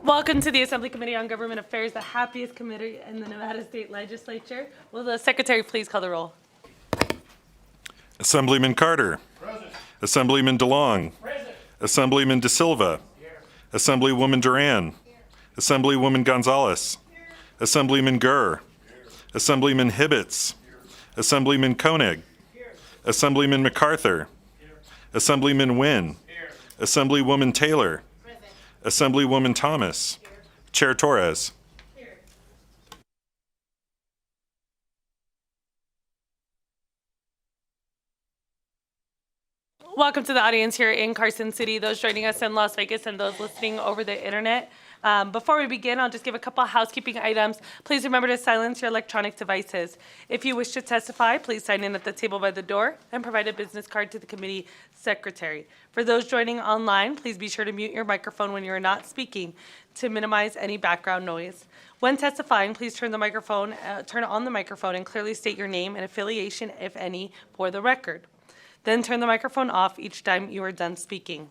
Welcome to the Assembly Committee on Government Affairs, the happiest committee in the Nevada State Legislature. Will the Secretary please call the roll? Assemblyman Carter. Present. Assemblyman DeLong. Present. Assemblyman De Silva. Here. Assemblywoman Duran. Assemblywoman Gonzalez. Assemblyman Gurr. Assemblyman Hibbets. Assemblyman Koenig. Assemblyman MacArthur. Assemblyman Wynn. Assemblywoman Taylor. Assemblywoman Thomas. Chair Torres. Welcome to the audience here in Carson City, those joining us in Las Vegas and those listening over the internet. Before we begin, I'll just give a couple of housekeeping items. Please remember to silence your electronic devices. If you wish to testify, please sign in at the table by the door and provide a business card to the committee secretary. For those joining online, please be sure to mute your microphone when you are not speaking to minimize any background noise. When testifying, please turn on the microphone and clearly state your name and affiliation, if any, for the record. Then turn the microphone off each time you are done speaking.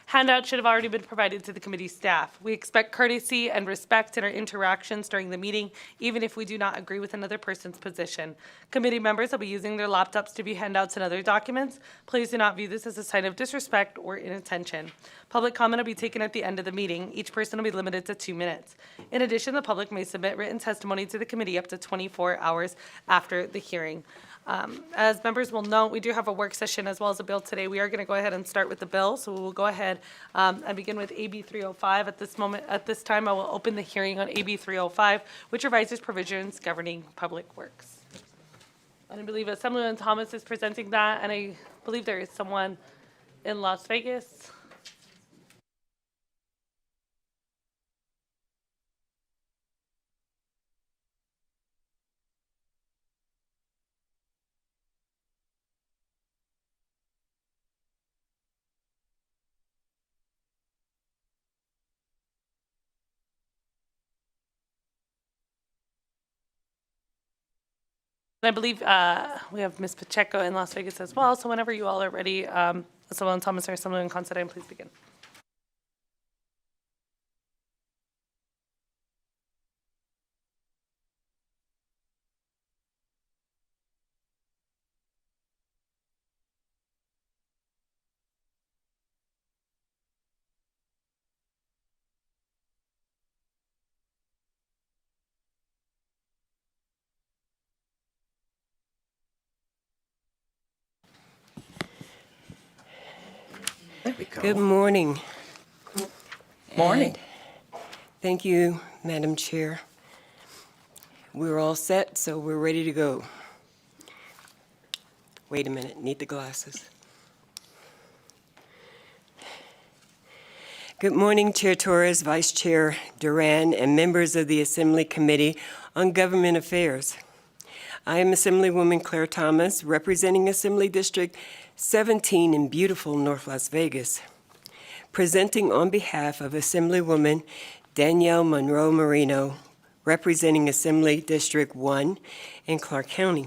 Handouts should have already been provided to the committee staff. We expect courtesy and respect in our interactions during the meeting, even if we do not agree with another person's position. Committee members will be using their laptops to view handouts and other documents. Please do not view this as a sign of disrespect or inattention. Public comment will be taken at the end of the meeting. Each person will be limited to 2 minutes. In addition, the public may submit written testimony to the committee up to 24 hours after the hearing. As members will know, we do have a work session as well as a bill today. We are going to go ahead and start with the bill, so we will go ahead and begin with AB 305. At this time, I will open the hearing on AB 305, which revises provisions governing public works. And I believe Assemblyman Thomas is presenting that, and I believe there is someone in Las Vegas. And I believe we have Ms. Pacheco in Las Vegas as well. So whenever you all are ready, Assemblyman Thomas or Assemblyman Considine, please begin. Good morning. Morning. Thank you, Madam Chair. We're all set, so we're ready to go. Wait a minute, need the glasses. Good morning, Chair Torres, Vice Chair Duran, and members of the Assembly Committee on Government Affairs. I am Assemblywoman Claire Thomas, representing Assembly District 17 in beautiful North Las Vegas, presenting on behalf of Assemblywoman Danielle Monroe Marino, representing Assembly District 1 in Clark County.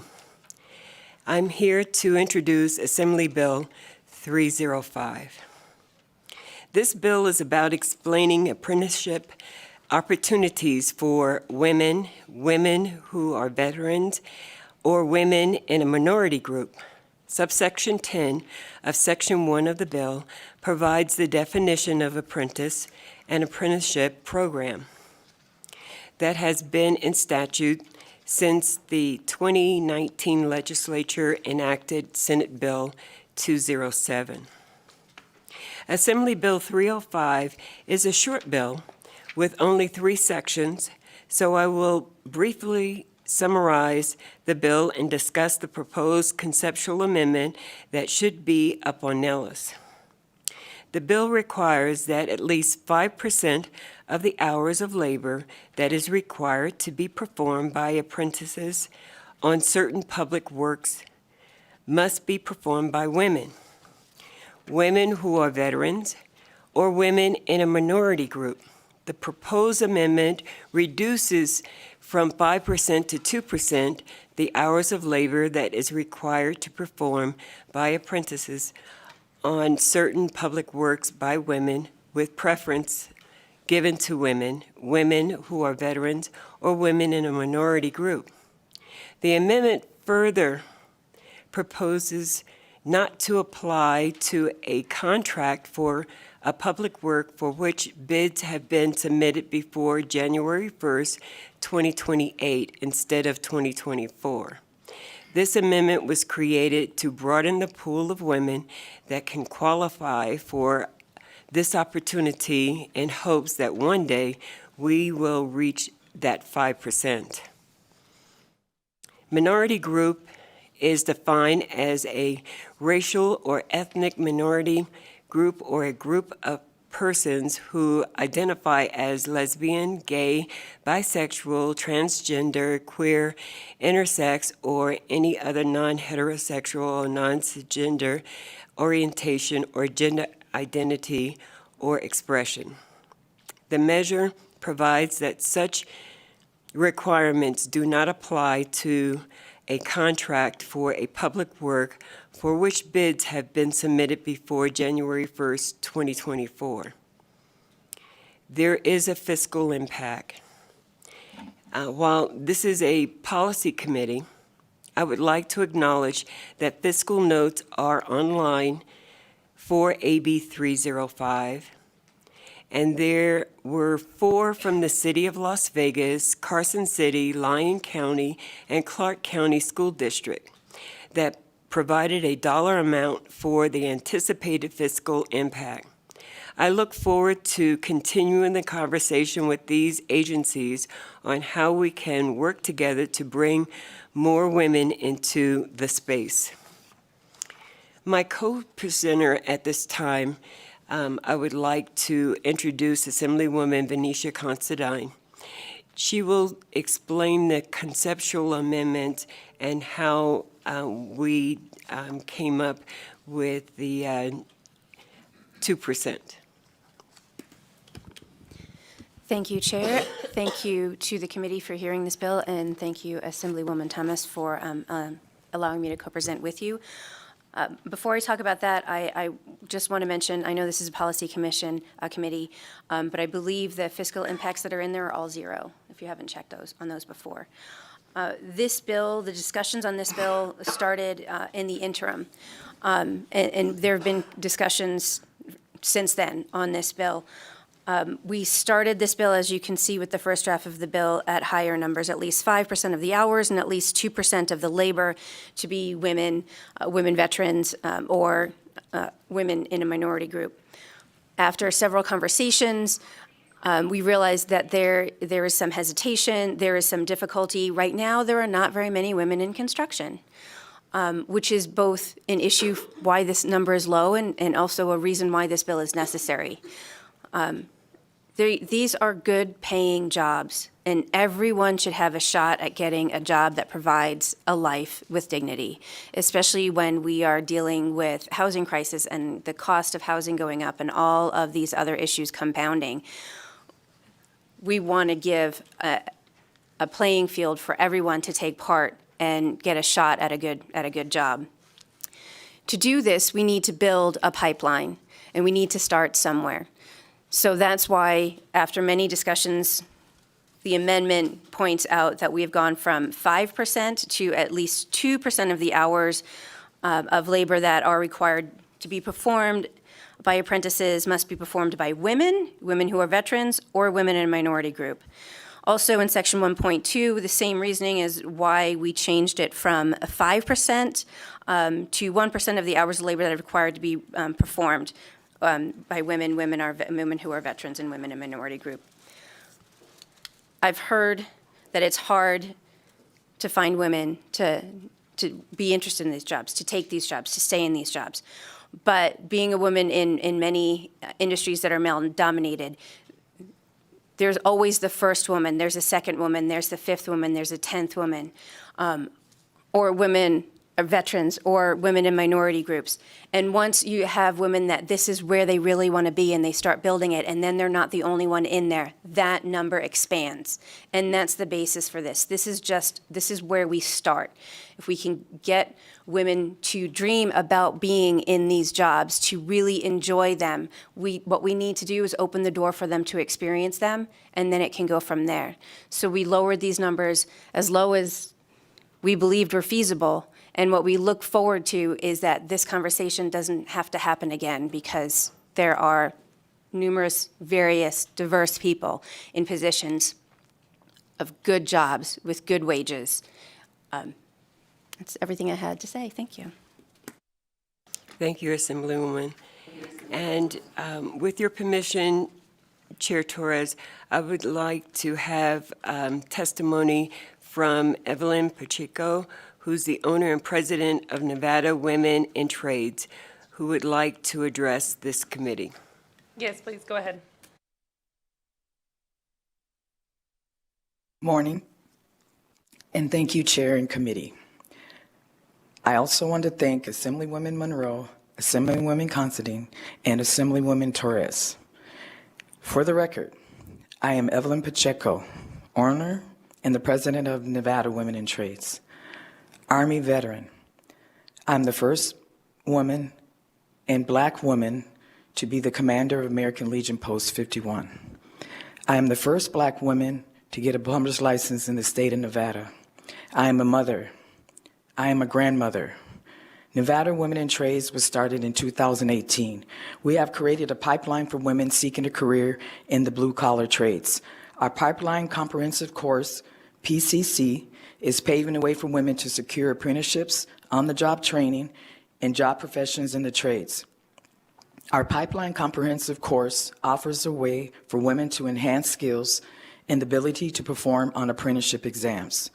I'm here to introduce Assembly Bill 305. This bill is about explaining apprenticeship opportunities for women who are veterans, or women in a minority group. Subsection 10 of Section 1 of the bill provides the definition of apprentice and apprenticeship program that has been in statute since the 2019 legislature enacted Senate Bill 207. Assembly Bill 305 is a short bill with only 3 sections, so I will briefly summarize the bill and discuss the proposed conceptual amendment that should be up on Nellis. The bill requires that at least 5% of the hours of labor that is required to be performed by apprentices on certain public works must be performed by women who are veterans, or women in a minority group. The proposed amendment reduces from 5% to 2% the hours of labor that is required to perform by apprentices on certain public works by women, with preference given to women, women who are veterans, or women in a minority group. The amendment further proposes not to apply to a contract for a public work for which bids have been submitted before January 1st, 2028 instead of 2024. This amendment was created to broaden the pool of women that can qualify for this opportunity in hopes that one day we will reach that 5%. Minority group is defined as a racial or ethnic minority group or a group of persons who identify as lesbian, gay, bisexual, transgender, queer, intersex, or any other non-heterosexual or non-cisgender orientation or gender identity or expression. The measure provides that such requirements do not apply to a contract for a public work for which bids have been submitted before January 1st, 2024. There is a fiscal impact. While this is a policy committee, I would like to acknowledge that fiscal notes are online for AB 305, and there were 4 from the City of Las Vegas, Carson City, Lyon County, and Clark County School District that provided a dollar amount for the anticipated fiscal impact. I look forward to continuing the conversation with these agencies on how we can work together to bring more women into the space. My co-presenter at this time, I would like to introduce Assemblywoman Venetia Considine. She will explain the conceptual amendment and how we came up with the 2%. Thank you, Chair. Thank you to the committee for hearing this bill, and thank you, Assemblywoman Thomas, for allowing me to co-present with you. Before I talk about that, I just want to mention, I know this is a policy committee, but I believe the fiscal impacts that are in there are all zero, if you haven't checked on those before. This bill, the discussions on this bill started in the interim, and there have been discussions since then on this bill. We started this bill, as you can see with the first draft of the bill, at higher numbers, at least 5% of the hours and at least 2% of the labor to be women, women veterans, or women in a minority group. After several conversations, we realized that there is some hesitation, there is some difficulty. Right now, there are not very many women in construction, which is both an issue why this number is low and also a reason why this bill is necessary. These are good paying jobs, and everyone should have a shot at getting a job that provides a life with dignity, especially when we are dealing with housing crisis and the cost of housing going up and all of these other issues compounding. We want to give a playing field for everyone to take part and get a shot at a good job. To do this, we need to build a pipeline, and we need to start somewhere. So that's why, after many discussions, the amendment points out that we have gone from 5% to at least 2% of the hours of labor that are required to be performed by apprentices must be performed by women, women who are veterans, or women in a minority group. Also in section 1.2, the same reasoning is why we changed it from 5% to 1% of the hours of labor that are required to be performed by women who are veterans and women in minority group. I've heard that it's hard to find women to be interested in these jobs, to take these jobs, to stay in these jobs. But being a woman in many industries that are male-dominated, there's always the first woman, there's a second woman, there's the fifth woman, there's a 10th woman, or women veterans or women in minority groups. And once you have women that this is where they really want to be and they start building it, and then they're not the only one in there, that number expands. And that's the basis for this. This is where we start. If we can get women to dream about being in these jobs, to really enjoy them, what we need to do is open the door for them to experience them, and then it can go from there. So we lowered these numbers as low as we believed were feasible. And what we look forward to is that this conversation doesn't have to happen again, because there are numerous, various, diverse people in positions of good jobs with good wages. That's everything I had to say. Thank you. Thank you, Assemblywoman. And with your permission, Chair Torres, I would like to have testimony from Evelyn Pacheco, who's the owner and president of Nevada Women in Trades, who would like to address this committee. Yes, please, go ahead. Morning, and thank you, Chair and Committee. I also want to thank Assemblywoman Monroe, Assemblywoman Considine, and Assemblywoman Torres. For the record, I am Evelyn Pacheco, owner and the president of Nevada Women in Trades. Army veteran. I'm the first woman and Black woman to be the commander of American Legion Post 51. I am the first Black woman to get a plumber's license in the state of Nevada. I am a mother. I am a grandmother. Nevada Women in Trades was started in 2018. We have created a pipeline for women seeking a career in the blue-collar trades. Our pipeline comprehensive course, PCC, is paving the way for women to secure apprenticeships, on-the-job training, and job professions in the trades. Our Pipeline Comprehensive course offers a way for women to enhance skills and the ability to perform on apprenticeship exams.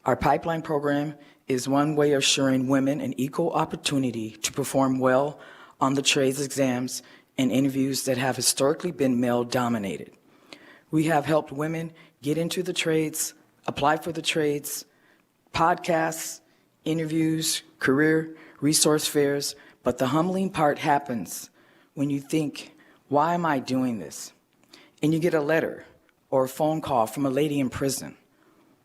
Our Pipeline program is one way of assuring women an equal opportunity to perform well on the trades exams and interviews that have historically been male-dominated. We have helped women get into the trades, apply for the trades, podcasts, interviews, career resource fairs, but the humbling part happens when you think, why am I doing this? And you get a letter or a phone call from a lady in prison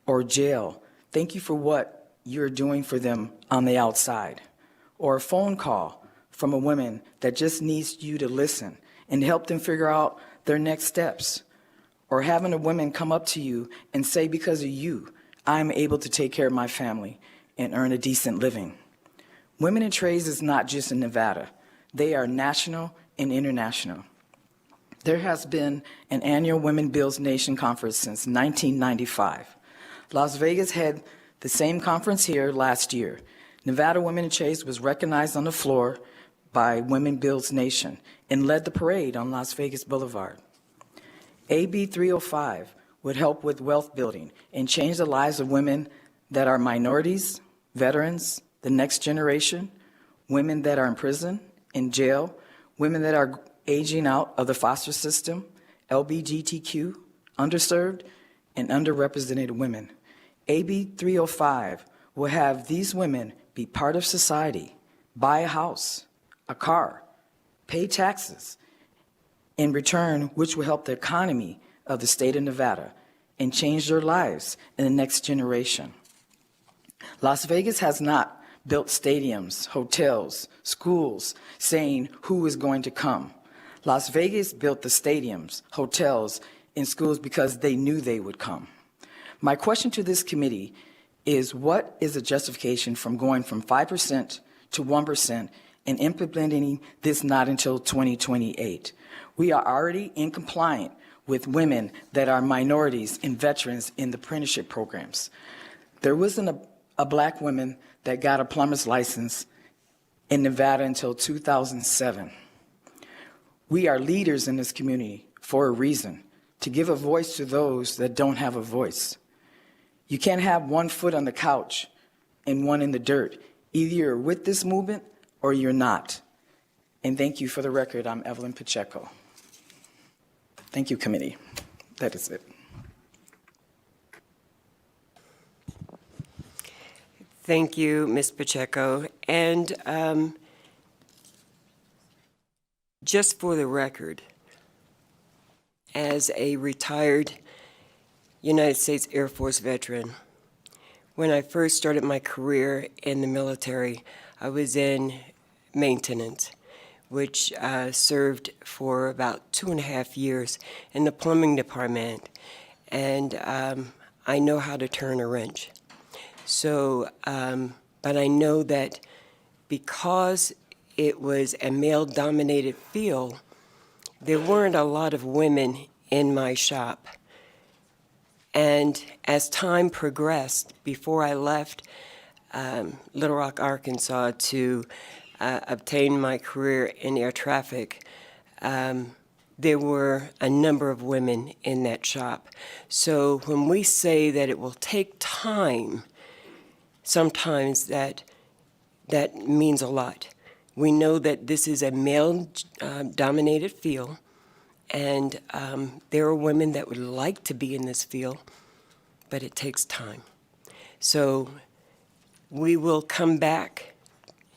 or jail. Thank you for what you're doing for them on the outside. Or a phone call from a woman that just needs you to listen and help them figure out their next steps. Or having a woman come up to you and say, because of you, I'm able to take care of my family and earn a decent living. Women in Trades is not just in Nevada. They are national and international. There has been an annual Women Builds Nation conference since 1995. Las Vegas had the same conference here last year. Nevada Women in Trades was recognized on the floor by Women Builds Nation and led the parade on Las Vegas Boulevard. AB 305 would help with wealth building and change the lives of women that are minorities, veterans, the next generation, women that are in prison, in jail, women that are aging out of the foster system, LGBTQ, underserved, and underrepresented women. AB 305 will have these women be part of society, buy a house, a car, pay taxes, in return, which will help the economy of the state of Nevada and change their lives in the next generation. Las Vegas has not built stadiums, hotels, schools, saying who is going to come. Las Vegas built the stadiums, hotels, and schools because they knew they would come. My question to this committee is, what is the justification from going from 5% to 1% and implementing this not until 2028? We are already in compliance with women that are minorities and veterans in the apprenticeship programs. There wasn't a Black woman that got a plumber's license in Nevada until 2007. We are leaders in this community for a reason, to give a voice to those that don't have a voice. You can't have one foot on the couch and one in the dirt. Either you're with this movement or you're not. And thank you. For the record, I'm Evelyn Pacheco. Thank you, committee. That is it. Thank you, Ms. Pacheco. And just for the record, as a retired United States Air Force veteran, when I first started my career in the military, I was in maintenance, which served for about 2.5 years in the plumbing department. And I know how to turn a wrench. So, but I know that because it was a male-dominated field, there weren't a lot of women in my shop. And as time progressed, before I left Little Rock, Arkansas to obtain my career in air traffic, there were a number of women in that shop. So when we say that it will take time, sometimes that means a lot. We know that this is a male-dominated field, and there are women that would like to be in this field, but it takes time. So we will come back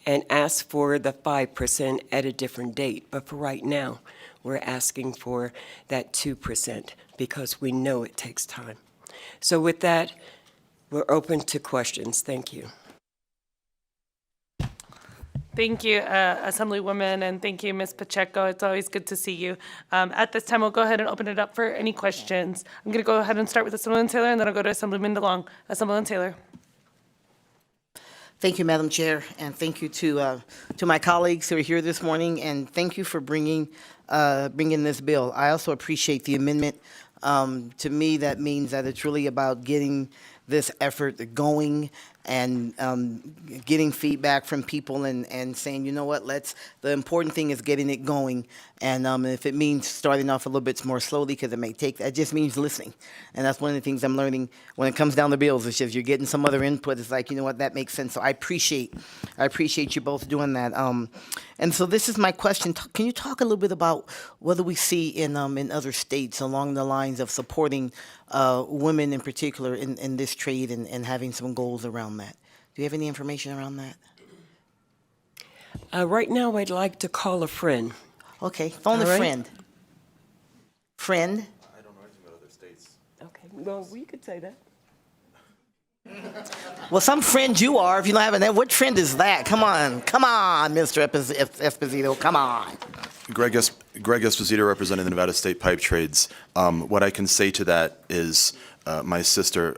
and ask for the 5% at a different date, but for right now, we're asking for that 2% because we know it takes time. So with that, we're open to questions. Thank you. Thank you, Assemblywoman, and thank you, Ms. Pacheco. It's always good to see you. At this time, we'll go ahead and open it up for any questions. I'm going to go ahead and start with Assemblyman Taylor, and then I'll go to Assemblyman DeLong. Assemblyman Taylor. Thank you, Madam Chair, and thank you to my colleagues who are here this morning, and thank you for bringing this bill. I also appreciate the amendment. To me, that means that it's really about getting this effort going and getting feedback from people and saying, you know what, the important thing is getting it going. And if it means starting off a little bit more slowly, because it may take, that just means listening. And that's one of the things I'm learning when it comes down to bills. It's just you're getting some other input. It's like, you know what, that makes sense. So I appreciate you both doing that. And so this is my question. Can you talk a little bit about whether we see in other states along the lines of supporting women in particular in this trade and having some goals around that? Do you have any information around that? Right now, I'd like to call a friend. Okay, phone a All right. friend. Friend? I don't know anything about other states. Okay, well, we could say that. Well, some friend you are. If you don't have that, what friend is that? Come on, Mr. Esposito, come on. Greg Esposito, representing the Nevada State Pipe Trades. What I can say to that is my sister,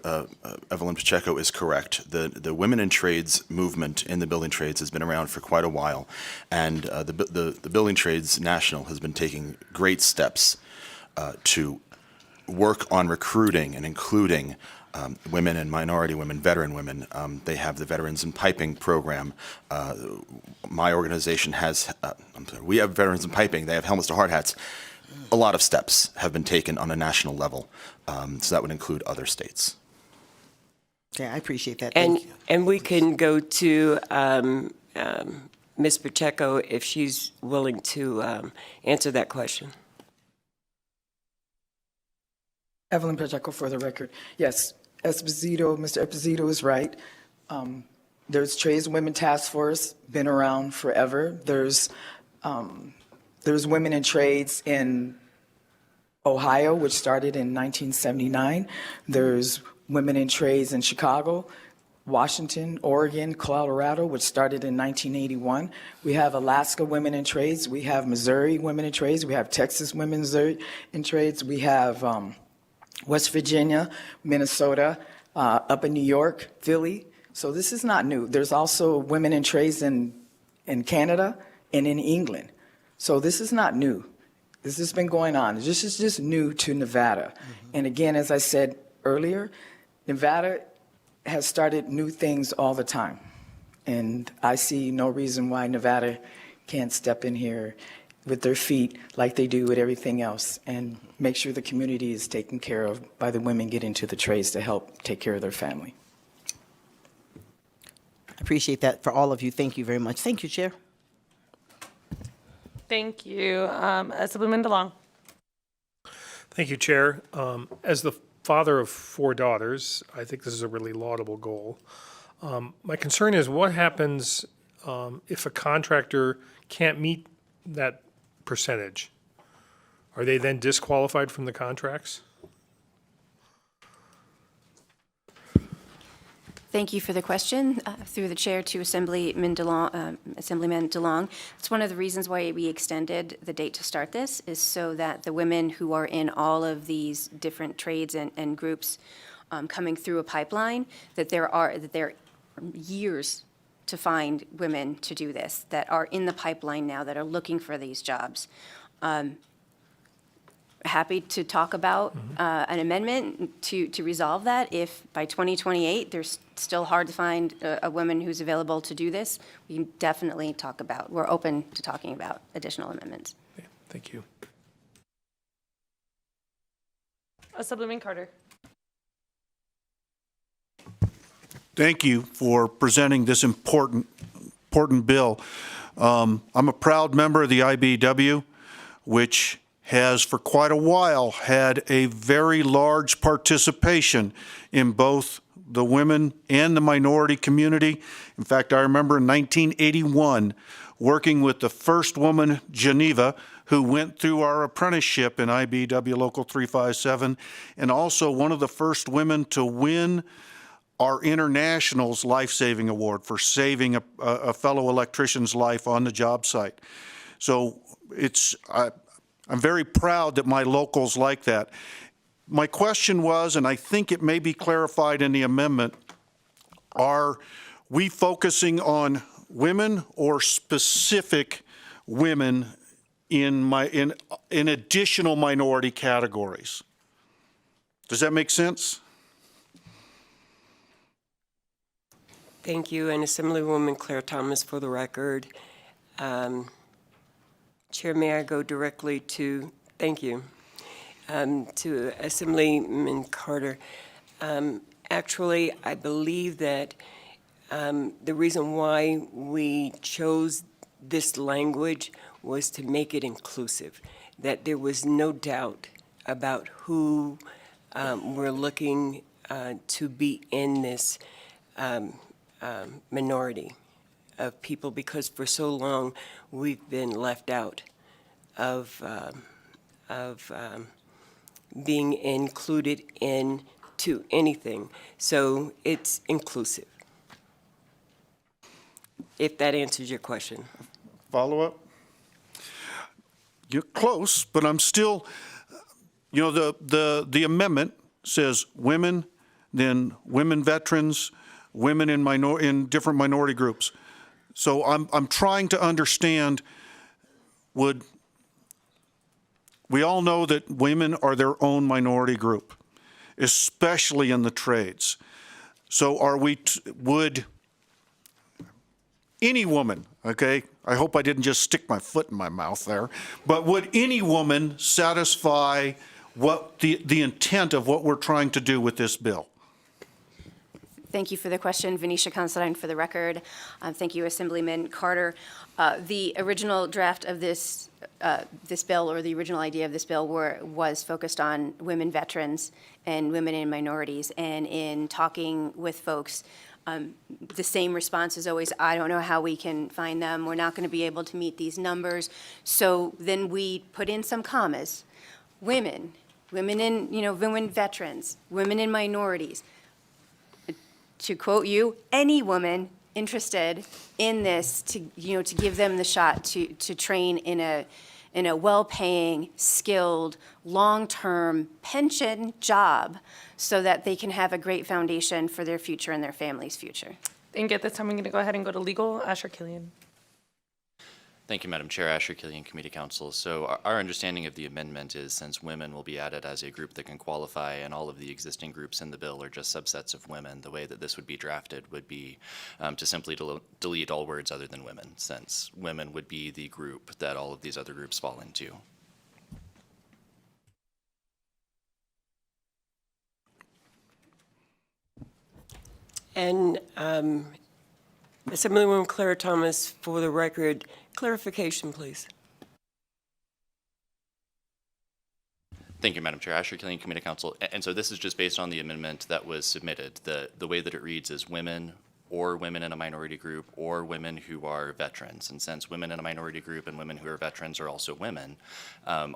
Evelyn Pacheco, is correct. The women in trades movement in the building trades has been around for quite a while, and the Building Trades National has been taking great steps to work on recruiting and including women and minority women, veteran women. They have the Veterans in Piping program. My organization has, we have Veterans in Piping. They have helmets to hard hats. A lot of steps have been taken on a national level, so that would include other states. Okay, I appreciate that. And Thank you. and we can go to Ms. Pacheco if she's willing to answer that question. Evelyn Pacheco for the record. Yes, Mr. Esposito is right. There's Trades Women Task Force, been around forever. There's Women in Trades in Ohio, which started in 1979. There's Women in Trades in Chicago, Washington, Oregon, Colorado, which started in 1981. We have Alaska Women in Trades. We have Missouri Women in Trades. We have Texas Women in Trades. We have West Virginia, Minnesota, up in New York, Philly. So this is not new. There's also women in trades in Canada and in England. So this is not new. This has been going on. This is just new to Nevada. Mm-hmm. And again, as I said earlier, Nevada has started new things all the time. And I see no reason why Nevada can't step in here with their feet like they do with everything else and make sure the community is taken care of by the women get into the trades to help take care of their family. I appreciate that for all of you. Thank you very much. Thank you, Chair. Thank you. Assemblyman DeLong. Thank you, Chair. As the father of 4 daughters, I think this is a really laudable goal. My concern is what happens if a contractor can't meet that percentage? Are they then disqualified from the contracts? Thank you for the question. Through the chair to Assemblyman DeLong. It's one of the reasons why we extended the date to start this, is so that the women who are in all of these different trades and groups coming through a pipeline, that there are years to find women to do this, that are in the pipeline now, that are looking for these jobs. Happy to talk about an amendment to resolve that. If by 2028, there's still hard to find a woman who's available to do this, we can definitely talk about, we're open to talking about additional amendments. Okay, thank you. Assemblyman Carter. Thank you for presenting this important bill. I'm a proud member of the IBEW, which has for quite a while had a very large participation in both the women and the minority community. In fact, I remember in 1981 working with the first woman, Geneva, who went through our apprenticeship in IBEW Local 357, and also one of the first women to win our International's Life-Saving Award for saving a fellow electrician's life on the job site. So I'm very proud that my locals like that. My question was, and I think it may be clarified in the amendment, are we focusing on women or specific women in additional minority categories? Does that make sense? Thank you, and Assemblywoman Claire Thomas for the record. Chair, may I go directly to, thank you, to Assemblyman Carter. Actually, I believe that the reason why we chose this language was to make it inclusive, that there was no doubt about who we're looking to be in this minority of people, because for so long we've been left out of being included into anything. So it's inclusive, if that answers your question. Follow up? You're close, but I'm still, you know, the amendment says women, then women veterans, women in different minority groups. So I'm trying to understand, we all know that women are their own minority group, especially in the trades. So would any woman, okay, I hope I didn't just stick my foot in my mouth there, but would any woman satisfy what the intent of what we're trying to do with this bill? Thank you for the question, Venetia Considine, for the record. Thank you, Assemblyman Carter. The original draft of this bill, or the original idea of this bill, was focused on women veterans and women in minorities. And in talking with folks, the same response is always, I don't know how we can find them. We're not going to be able to meet these numbers. So then we put in some commas. Women in, women veterans, women in minorities. To quote you, any woman interested in this, to give them the shot to train in a well-paying, skilled, long-term pension job, so that they can have a great foundation for their future and their family's future. And at this time, I'm going to go ahead and go to legal. Asher Killian. Thank you, Madam Chair. Asher Killian, Committee Counsel. So our understanding of the amendment is, since women will be added as a group that can qualify, and all of the existing groups in the bill are just subsets of women, the way that this would be drafted would be to simply delete all words other than women, since women would be the group that all of these other groups fall into. And Assemblywoman Claire Thomas, for the record, clarification, please. Thank you, Madam Chair. Asher Killian, Committee Counsel. And so this is just based on the amendment that was submitted. The way that it reads is women or women in a minority group, or women who are veterans. And since women in a minority group and women who are veterans are also women,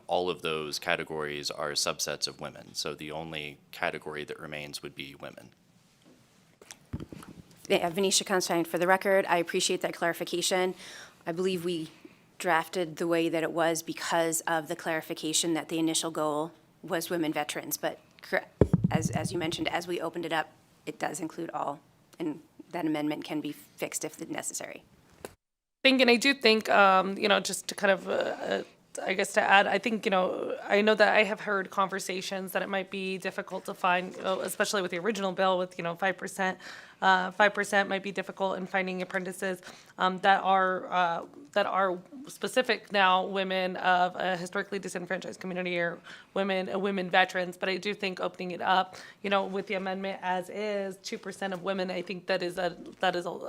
all of those categories are subsets of women. So the only category that remains would be women. Venetia Constein, for the record, I appreciate that clarification. I believe we drafted the way that it was because of the clarification that the initial goal was women veterans. But as you mentioned, as we opened it up, it does include all, and that amendment can be fixed if necessary. I do think, just to kind of, I guess to add, I think, I know that I have heard conversations that it might be difficult to find, especially with the original bill with, 5%. 5% might be difficult in finding apprentices that are specific now women of a historically disenfranchised community or women veterans. But I do think opening it up, with the amendment as is, 2% of women, I think that is a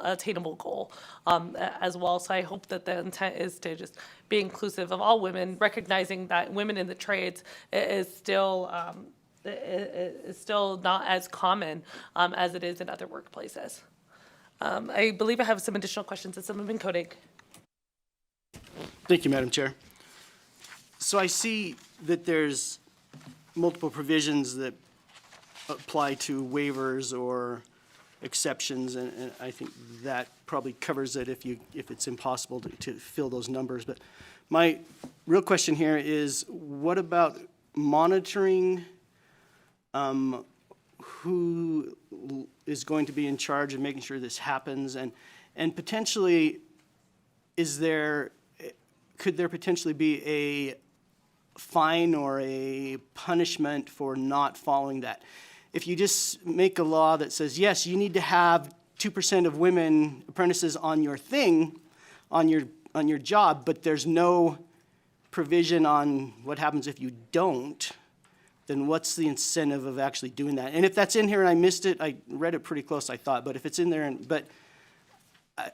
attainable goal as well. So I hope that the intent is to just be inclusive of all women, recognizing that women in the trades is still not as common as it is in other workplaces. I believe I have some additional questions. Assemblyman Koenig. Thank you, Madam Chair. So I see that there's multiple provisions that apply to waivers or exceptions, and I think that probably covers it if it's impossible to fill those numbers. But my real question here is, what about monitoring? Who is going to be in charge of making sure this happens, and potentially, could there potentially be a fine or a punishment for not following that? If you just make a law that says, yes, you need to have 2% of women apprentices on your thing, on your job, but there's no provision on what happens if you don't, then what's the incentive of actually doing that? And if that's in here and I missed it, I read it pretty close, I thought, but if it's in there, but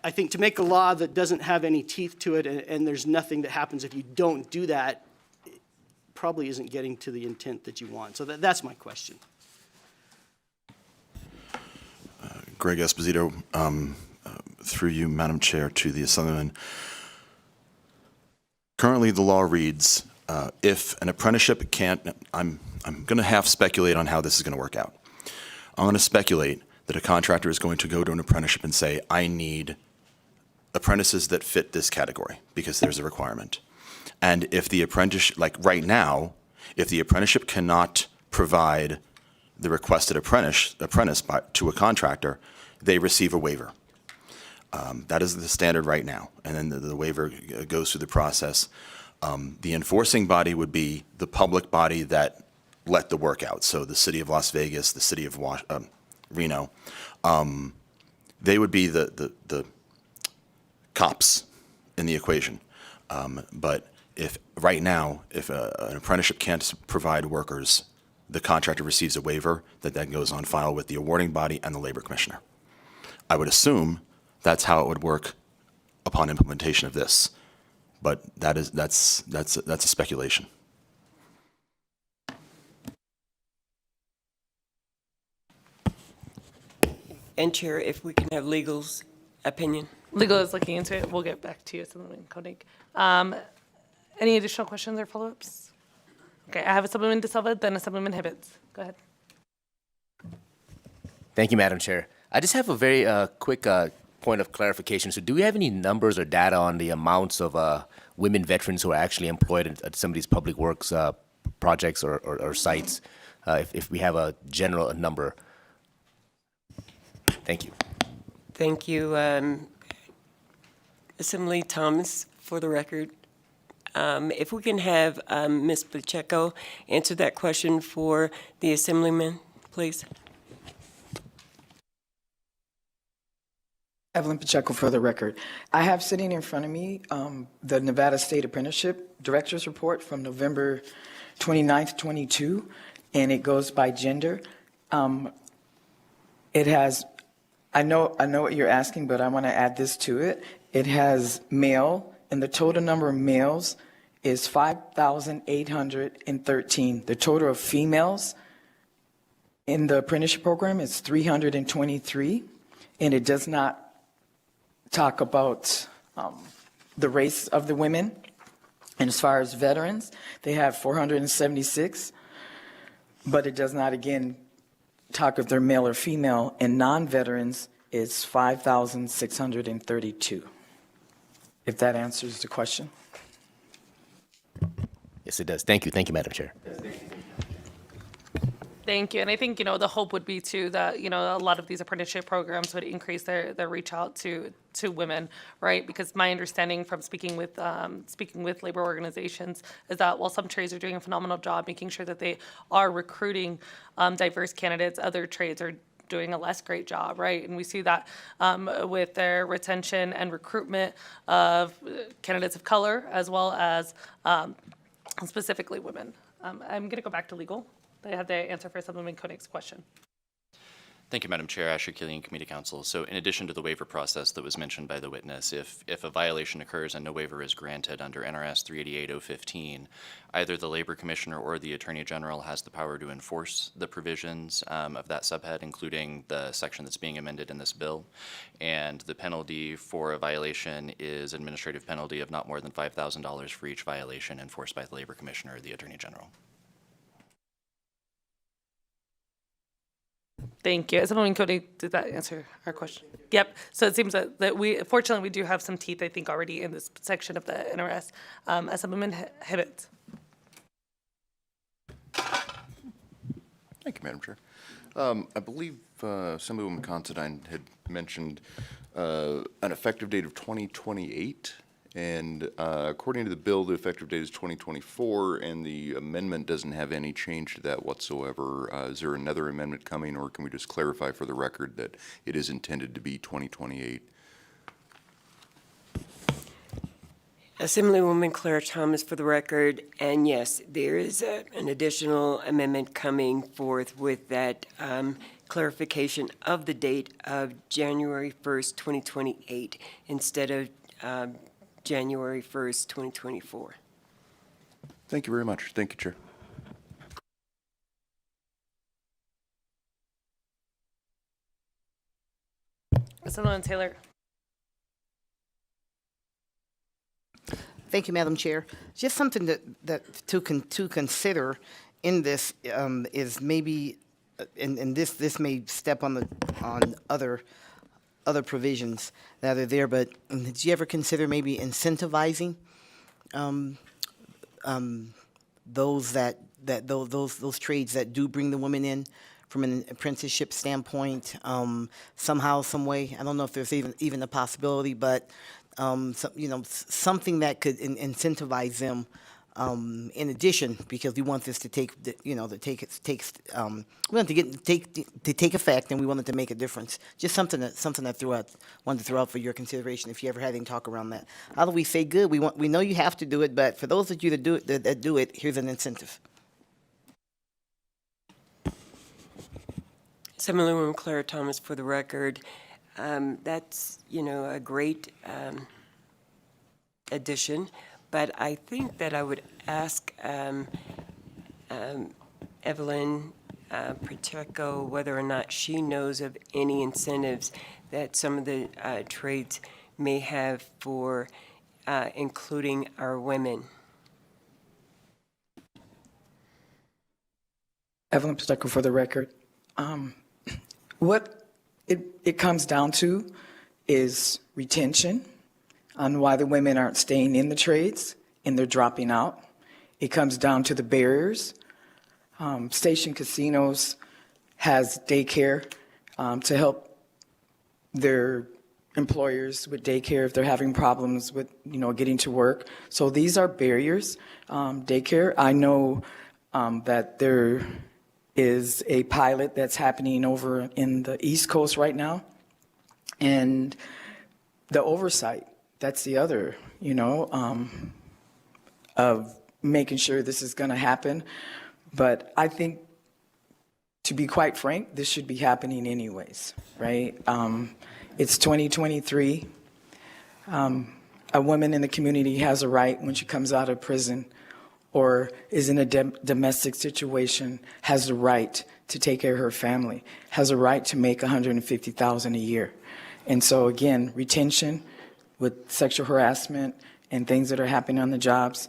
I think to make a law that doesn't have any teeth to it and there's nothing that happens if you don't do that, it probably isn't getting to the intent that you want. So that's my question. Greg Esposito, through you, Madam Chair, to the Assemblyman. Currently, the law reads, if an apprenticeship can't, I'm going to half speculate on how this is going to work out. I'm going to speculate that a contractor is going to go to an apprenticeship and say, I need apprentices that fit this category because there's a requirement. And if the apprentice, like right now, if the apprenticeship cannot provide the requested apprentice to a contractor, they receive a waiver. That is the standard right now. And then the waiver goes through the process. The enforcing body would be the public body that let the work out. So the city of Las Vegas, the city of Reno, they would be the cops in the equation. But if right now, if an apprenticeship can't provide workers, the contractor receives a waiver that then goes on file with the awarding body and the labor commissioner. I would assume that's how it would work upon implementation of this, but that's a speculation. And Chair, if we can have legal's opinion. Legal is looking into it. We'll get back to you, Assemblyman Koenig. Any additional questions or follow-ups? Okay, I have Assemblyman De Silva, then Assemblyman Hibbets. Go ahead. Thank you, Madam Chair. I just have a very quick point of clarification. So do we have any numbers or data on the amounts of women veterans who are actually employed at some of these public works projects or sites, if we have a general number? Thank you. Thank you. Assembly Thomas, for the record. If we can have Ms. Pacheco answer that question for the Assemblyman, please. Evelyn Pacheco for the record. I have sitting in front of me the Nevada State Apprenticeship Director's Report from November 29th, 22, and it goes by gender. It has, I know what you're asking, but I want to add this to it. It has male, and the total number of males is 5,813. The total of females in the apprenticeship program is 323. and it does not talk about the race of the women. And as far as veterans, they have 476, but it does not, again, talk if they're male or female, and non-veterans is 5,632. If that answers the question. Yes, it does. Thank you. Thank you, Madam Chair. Thank you. And I think, the hope would be too that, a lot of these apprenticeship programs would increase their reach out to women, right? Because my understanding from speaking with labor organizations is that while some trades are doing a phenomenal job making sure that they are recruiting diverse candidates, other trades are doing a less great job, right? And we see that with their retention and recruitment of candidates of color as well as specifically women. I'm going to go back to legal. They have the answer for Assemblyman Koenig's question. Thank you, Madam Chair, Asher Killian, Committee Counsel. So in addition to the waiver process that was mentioned by the witness, if a violation occurs and no waiver is granted under NRS 388-015, either the Labor Commissioner or the Attorney General has the power to enforce the provisions of that subhead, including the section that's being amended in this bill. And the penalty for a violation is administrative penalty of not more than $5,000 for each violation enforced by the Labor Commissioner or the Attorney General. Thank you. Assemblyman Koenig, did that answer our question? Yep. So it seems that fortunately, we do have some teeth, I think, already in this section of the NRS. Assemblyman Hibbett. Thank you, Madam Chair. I believe Assemblywoman Considine had mentioned an effective date of 2028. And according to the bill, the effective date is 2024, and the amendment doesn't have any change to that whatsoever. Is there another amendment coming, or can we just clarify for the record that it is intended to be 2028? Assemblywoman Claire Thomas for the record, and yes, there is an additional amendment coming forth with that clarification of the date of January 1st, 2028, instead of January 1st, 2024. Thank you very much. Thank you, Chair. Assemblyman Taylor. Thank you, Madam Chair. Just something to consider in this is maybe, and this may step on other provisions that are there, but did you ever consider maybe incentivizing those trades that do bring the women in from an apprenticeship standpoint, somehow, some way? I don't know if there's even a possibility, but something that could incentivize them. In addition, because we want this to take effect, and we want it to make a difference. Just something that wanted to throw out for your consideration. If you ever had any talk around that, how do we say good? We know you have to do it, but for those of you that do it, here's an incentive. Assemblywoman Claire Thomas for the record. That's a great addition. But I think that I would ask Evelyn Pacheco whether or not she knows of any incentives that some of the trades may have for including our women. Evelyn Pacheco for the record. What it comes down to is retention, on why the women aren't staying in the trades and they're dropping out. It comes down to the barriers. Station Casinos has daycare to help their employers with daycare if they're having problems with, getting to work. So these are barriers. Daycare, I know that there is a pilot that's happening over in the East Coast right now. And the oversight, that's the other, of making sure this is going to happen. But I think, to be quite frank, this should be happening anyways, right? It's 2023. A woman in the community has a right when she comes out of prison or is in a domestic situation has the right to take care of her family, has a right to make $150,000 a year. And so again, retention with sexual harassment and things that are happening on the jobs,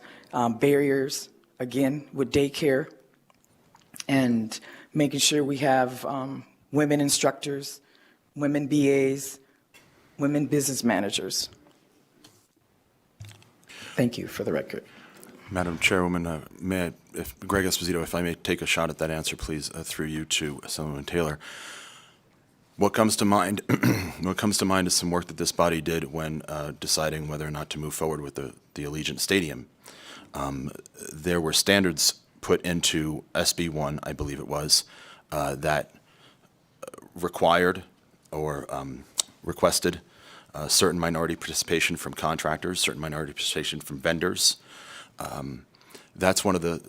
barriers, again, with daycare, and making sure we have women instructors, women BAs, women business managers. Thank you for the record. Madam Chairwoman, may I, if Greg Esposito, if I may take a shot at that answer, please, through you to Assemblywoman Taylor. What comes to mind? What comes to mind is some work that this body did when deciding whether or not to move forward with the Allegiant Stadium. There were standards put into SB 1, I believe it was, that required or requested certain minority participation from contractors, certain minority participation from vendors. That's one of the,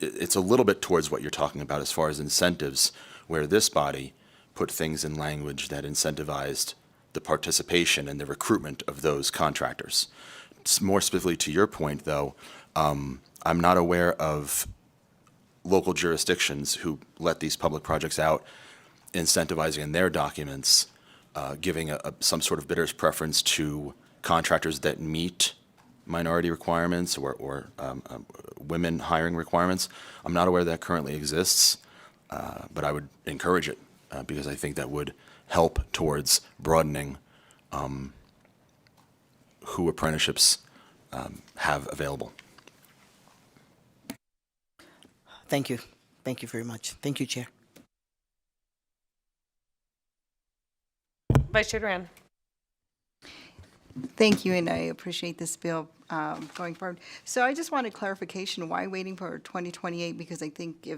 it's a little bit towards what you're talking about as far as incentives, where this body put things in language that incentivized the participation and the recruitment of those contractors. More specifically to your point, though, I'm not aware of local jurisdictions who let these public projects out, incentivizing in their documents, giving some sort of bidder's preference to contractors that meet minority requirements or women hiring requirements. I'm not aware that currently exists, but I would encourage it because I think that would help towards broadening who apprenticeships have available. Thank you. Thank you very much. Thank you, Chair. Vice Chair Duran. Thank you, and I appreciate this bill going forward. So I just wanted clarification, why waiting for 2028? Because I think,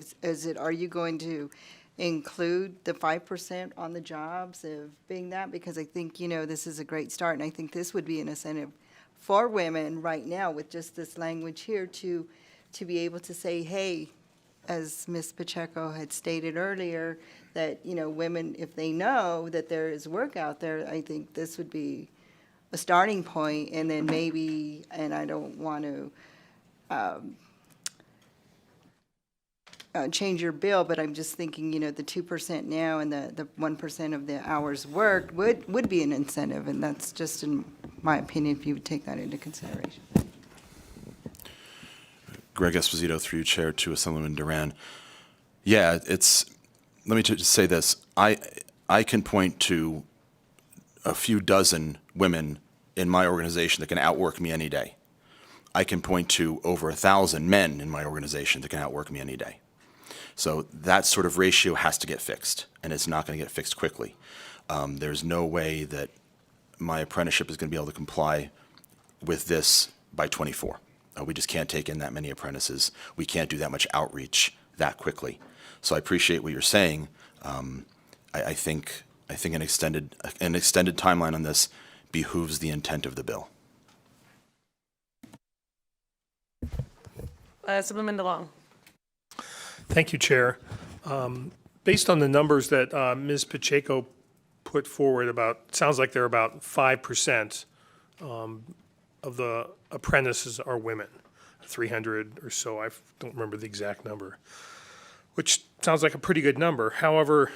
are you going to include the 5% on the jobs of being that? Because I think, this is a great start, and I think this would be an incentive for women right now with just this language here to be able to say, hey, as Ms. Pacheco had stated earlier, that, women, if they know that there is work out there, I think this would be a starting point, and then maybe, and I don't want to change your bill, but I'm just thinking, the 2% now and the 1% of the hours worked would be an incentive, and that's just in my opinion, if you would take that into consideration. Greg Esposito, through you, Chair, to Assemblyman Duran. Yeah, let me just say this. I can point to a few dozen women in my organization that can outwork me any day. I can point to over 1,000 men in my organization that can outwork me any day. So that sort of ratio has to get fixed, and it's not going to get fixed quickly. There's no way that my apprenticeship is going to be able to comply with this by 24. We just can't take in that many apprentices. We can't do that much outreach that quickly. So I appreciate what you're saying. I think an extended timeline on this behooves the intent of the bill. Assemblyman DeLong. Thank you, Chair. Based on the numbers that Ms. Pacheco put forward, sounds like they're about 5% of the apprentices are women, 300 or so. I don't remember the exact number, which sounds like a pretty good number. However,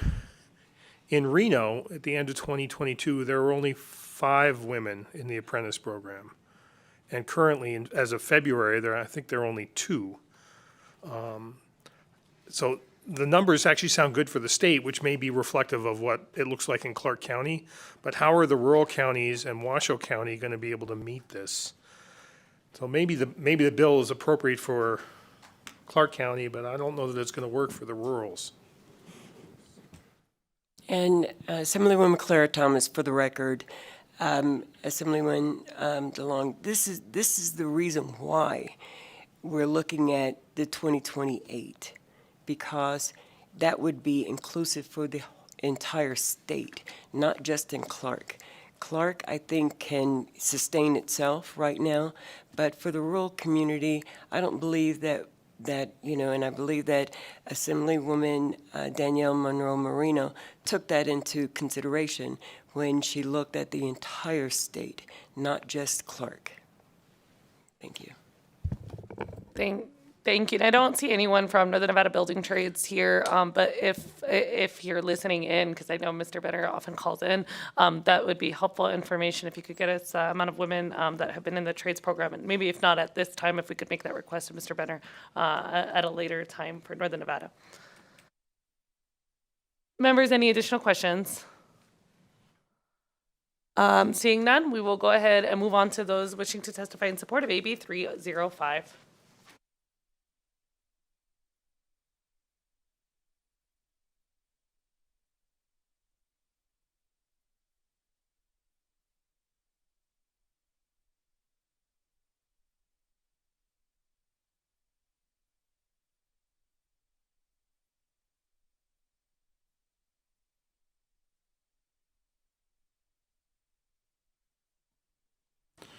in Reno, at the end of 2022, there were only 5 women in the apprentice program. And currently, as of February, I think there are only 2. So the numbers actually sound good for the state, which may be reflective of what it looks like in Clark County. But how are the rural counties and Washoe County going to be able to meet this? So maybe the bill is appropriate for Clark County, but I don't know that it's going to work for the rurals. And Assemblywoman Clara Thomas, for the record, Assemblyman DeLong, this is the reason why we're looking at the 2028, because that would be inclusive for the entire state, not just in Clark. Clark, I think, can sustain itself right now, but for the rural community, I don't believe that and I believe that Assemblywoman Danielle Monroe Marino took that into consideration when she looked at the entire state, not just Clark. Thank you. Thank you. And I don't see anyone from Northern Nevada Building Trades here, but if you're listening in, because I know Mr. Benner often calls in, that would be helpful information if you could get us the amount of women that have been in the trades program. And maybe if not at this time, if we could make that request to Mr. Benner at a later time for Northern Nevada. Members, any additional questions? Seeing none, we will go ahead and move on to those wishing to testify in support of AB 305.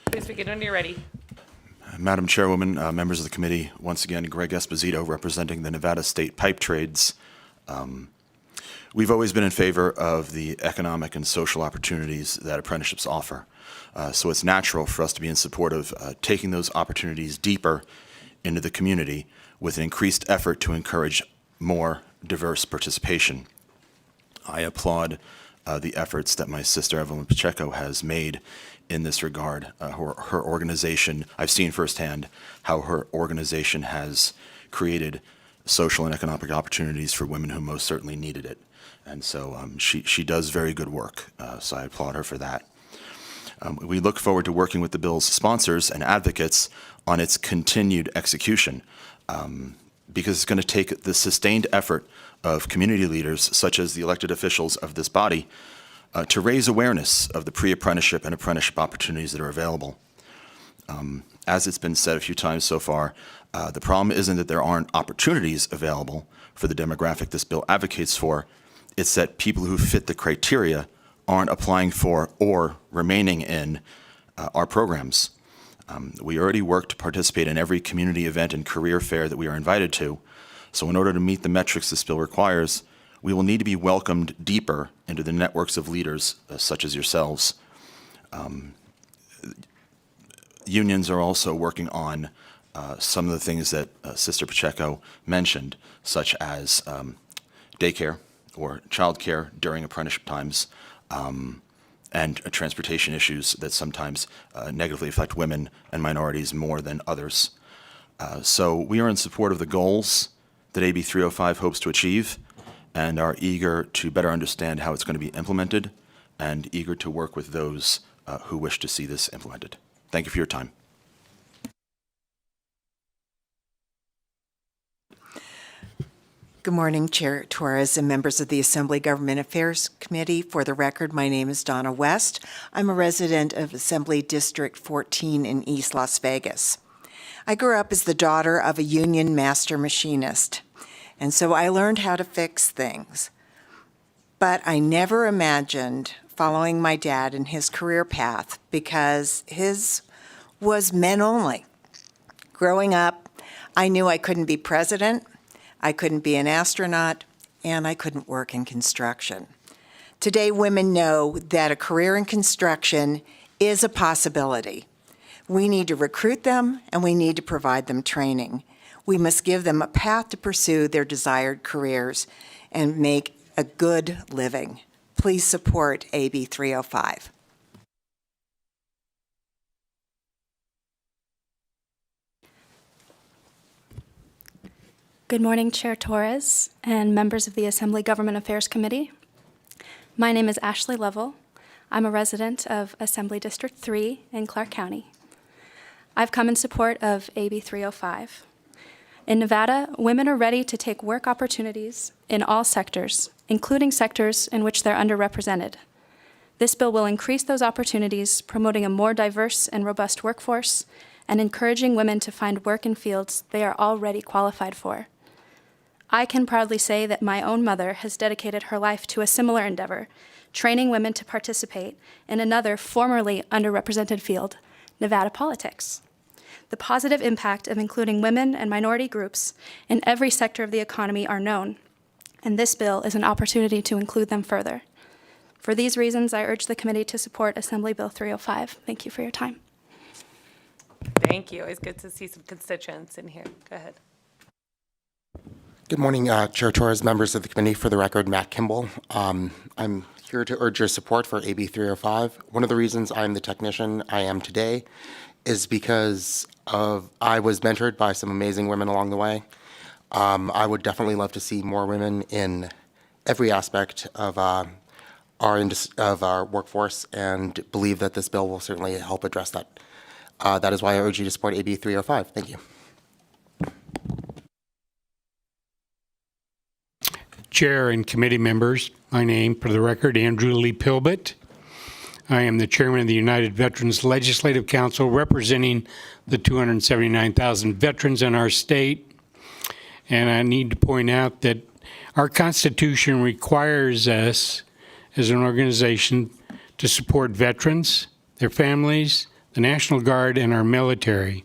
Please begin when you're ready. Madam Chairwoman, members of the committee, once again, Greg Esposito representing the Nevada State Pipe Trades. We've always been in favor of the economic and social opportunities that apprenticeships offer. So it's natural for us to be in support of taking those opportunities deeper into the community with an increased effort to encourage more diverse participation. I applaud the efforts that my sister Evelyn Pacheco has made in this regard. Her organization, I've seen firsthand how her organization has created social and economic opportunities for women who most certainly needed it. And so she does very good work, so I applaud her for that. We look forward to working with the bill's sponsors and advocates on its continued execution, because it's going to take the sustained effort of community leaders, such as the elected officials of this body, to raise awareness of the pre-apprenticeship and apprenticeship opportunities that are available. As it's been said a few times so far, the problem isn't that there aren't opportunities available for the demographic this bill advocates for. It's that people who fit the criteria aren't applying for or remaining in our programs. We already work to participate in every community event and career fair that we are invited to. So in order to meet the metrics this bill requires, we will need to be welcomed deeper into the networks of leaders such as yourselves. Unions are also working on some of the things that Sister Pacheco mentioned, such as daycare or childcare during apprenticeship times, and transportation issues that sometimes negatively affect women and minorities more than others. So we are in support of the goals that AB 305 hopes to achieve, and are eager to better understand how it's going to be implemented, and eager to work with those who wish to see this implemented. Thank you for your time. Good morning, Chair Torres and members of the Assembly Government Affairs Committee. For the record, my name is Donna West. I'm a resident of Assembly District 14 in East Las Vegas. I grew up as the daughter of a union master machinist, and so I learned how to fix things. But I never imagined following my dad in his career path, because his was men only. Growing up, I knew I couldn't be president, I couldn't be an astronaut, and I couldn't work in construction. Today, women know that a career in construction is a possibility. We need to recruit them, and we need to provide them training. We must give them a path to pursue their desired careers and make a good living. Please support AB 305. Good morning, Chair Torres and members of the Assembly Government Affairs Committee. My name is Ashley Lovell. I'm a resident of Assembly District 3 in Clark County. I've come in support of AB 305. In Nevada, women are ready to take work opportunities in all sectors, including sectors in which they're underrepresented. This bill will increase those opportunities, promoting a more diverse and robust workforce and encouraging women to find work in fields they are already qualified for. I can proudly say that my own mother has dedicated her life to a similar endeavor, training women to participate in another formerly underrepresented field, Nevada politics. The positive impact of including women and minority groups in every sector of the economy are known, and this bill is an opportunity to include them further. For these reasons, I urge the committee to support Assembly Bill 305. Thank you for your time. Thank you. It's good to see some constituents in here. Go ahead. Good morning, Chair Torres, members of the committee. For the record, Matt Kimball. I'm here to urge your support for AB 305. One of the reasons I'm the technician I am today is because I was mentored by some amazing women along the way. I would definitely love to see more women in every aspect of our workforce, and believe that this bill will certainly help address that. That is why I urge you to support AB 305. Thank you. Chair and committee members, my name, for the record, Andrew Lee Pilbit. I am the chairman of the United Veterans Legislative Council, representing the 279,000 veterans in our state. And I need to point out that our Constitution requires us as an organization to support veterans, their families, the National Guard, and our military.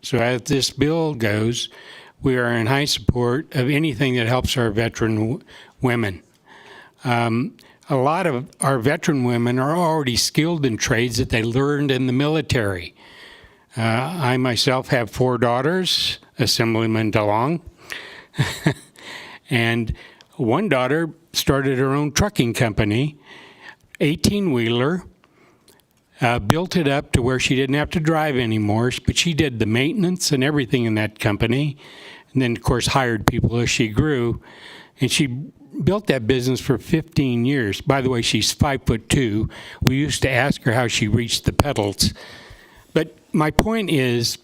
So as this bill goes, we are in high support of anything that helps our veteran women. A lot of our veteran women are already skilled in trades that they learned in the military. I myself have 4 daughters, Assemblyman DeLong, and one daughter started her own trucking company, 18-wheeler, built it up to where she didn't have to drive anymore, but she did the maintenance and everything in that company, and then, of course, hired people as she grew. And she built that business for 15 years. By the way, she's 5'2". We used to ask her how she reached the pedals. But my point is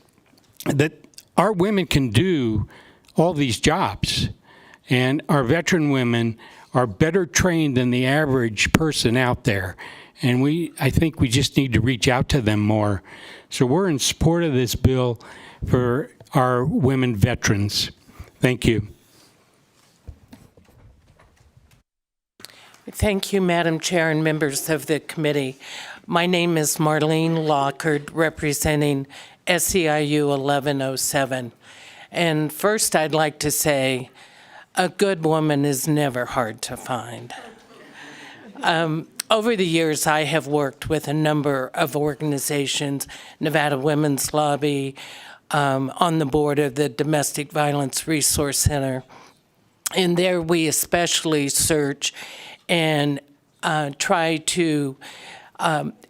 that our women can do all these jobs, and our veteran women are better trained than the average person out there. And I think we just need to reach out to them more. So we're in support of this bill for our women veterans. Thank you. Thank you, Madam Chair and members of the committee. My name is Marlene Lockard, representing SEIU 1107. And first, I'd like to say, a good woman is never hard to find. Over the years, I have worked with a number of organizations, Nevada Women's Lobby, on the board of the Domestic Violence Resource Center. And there we especially search and try to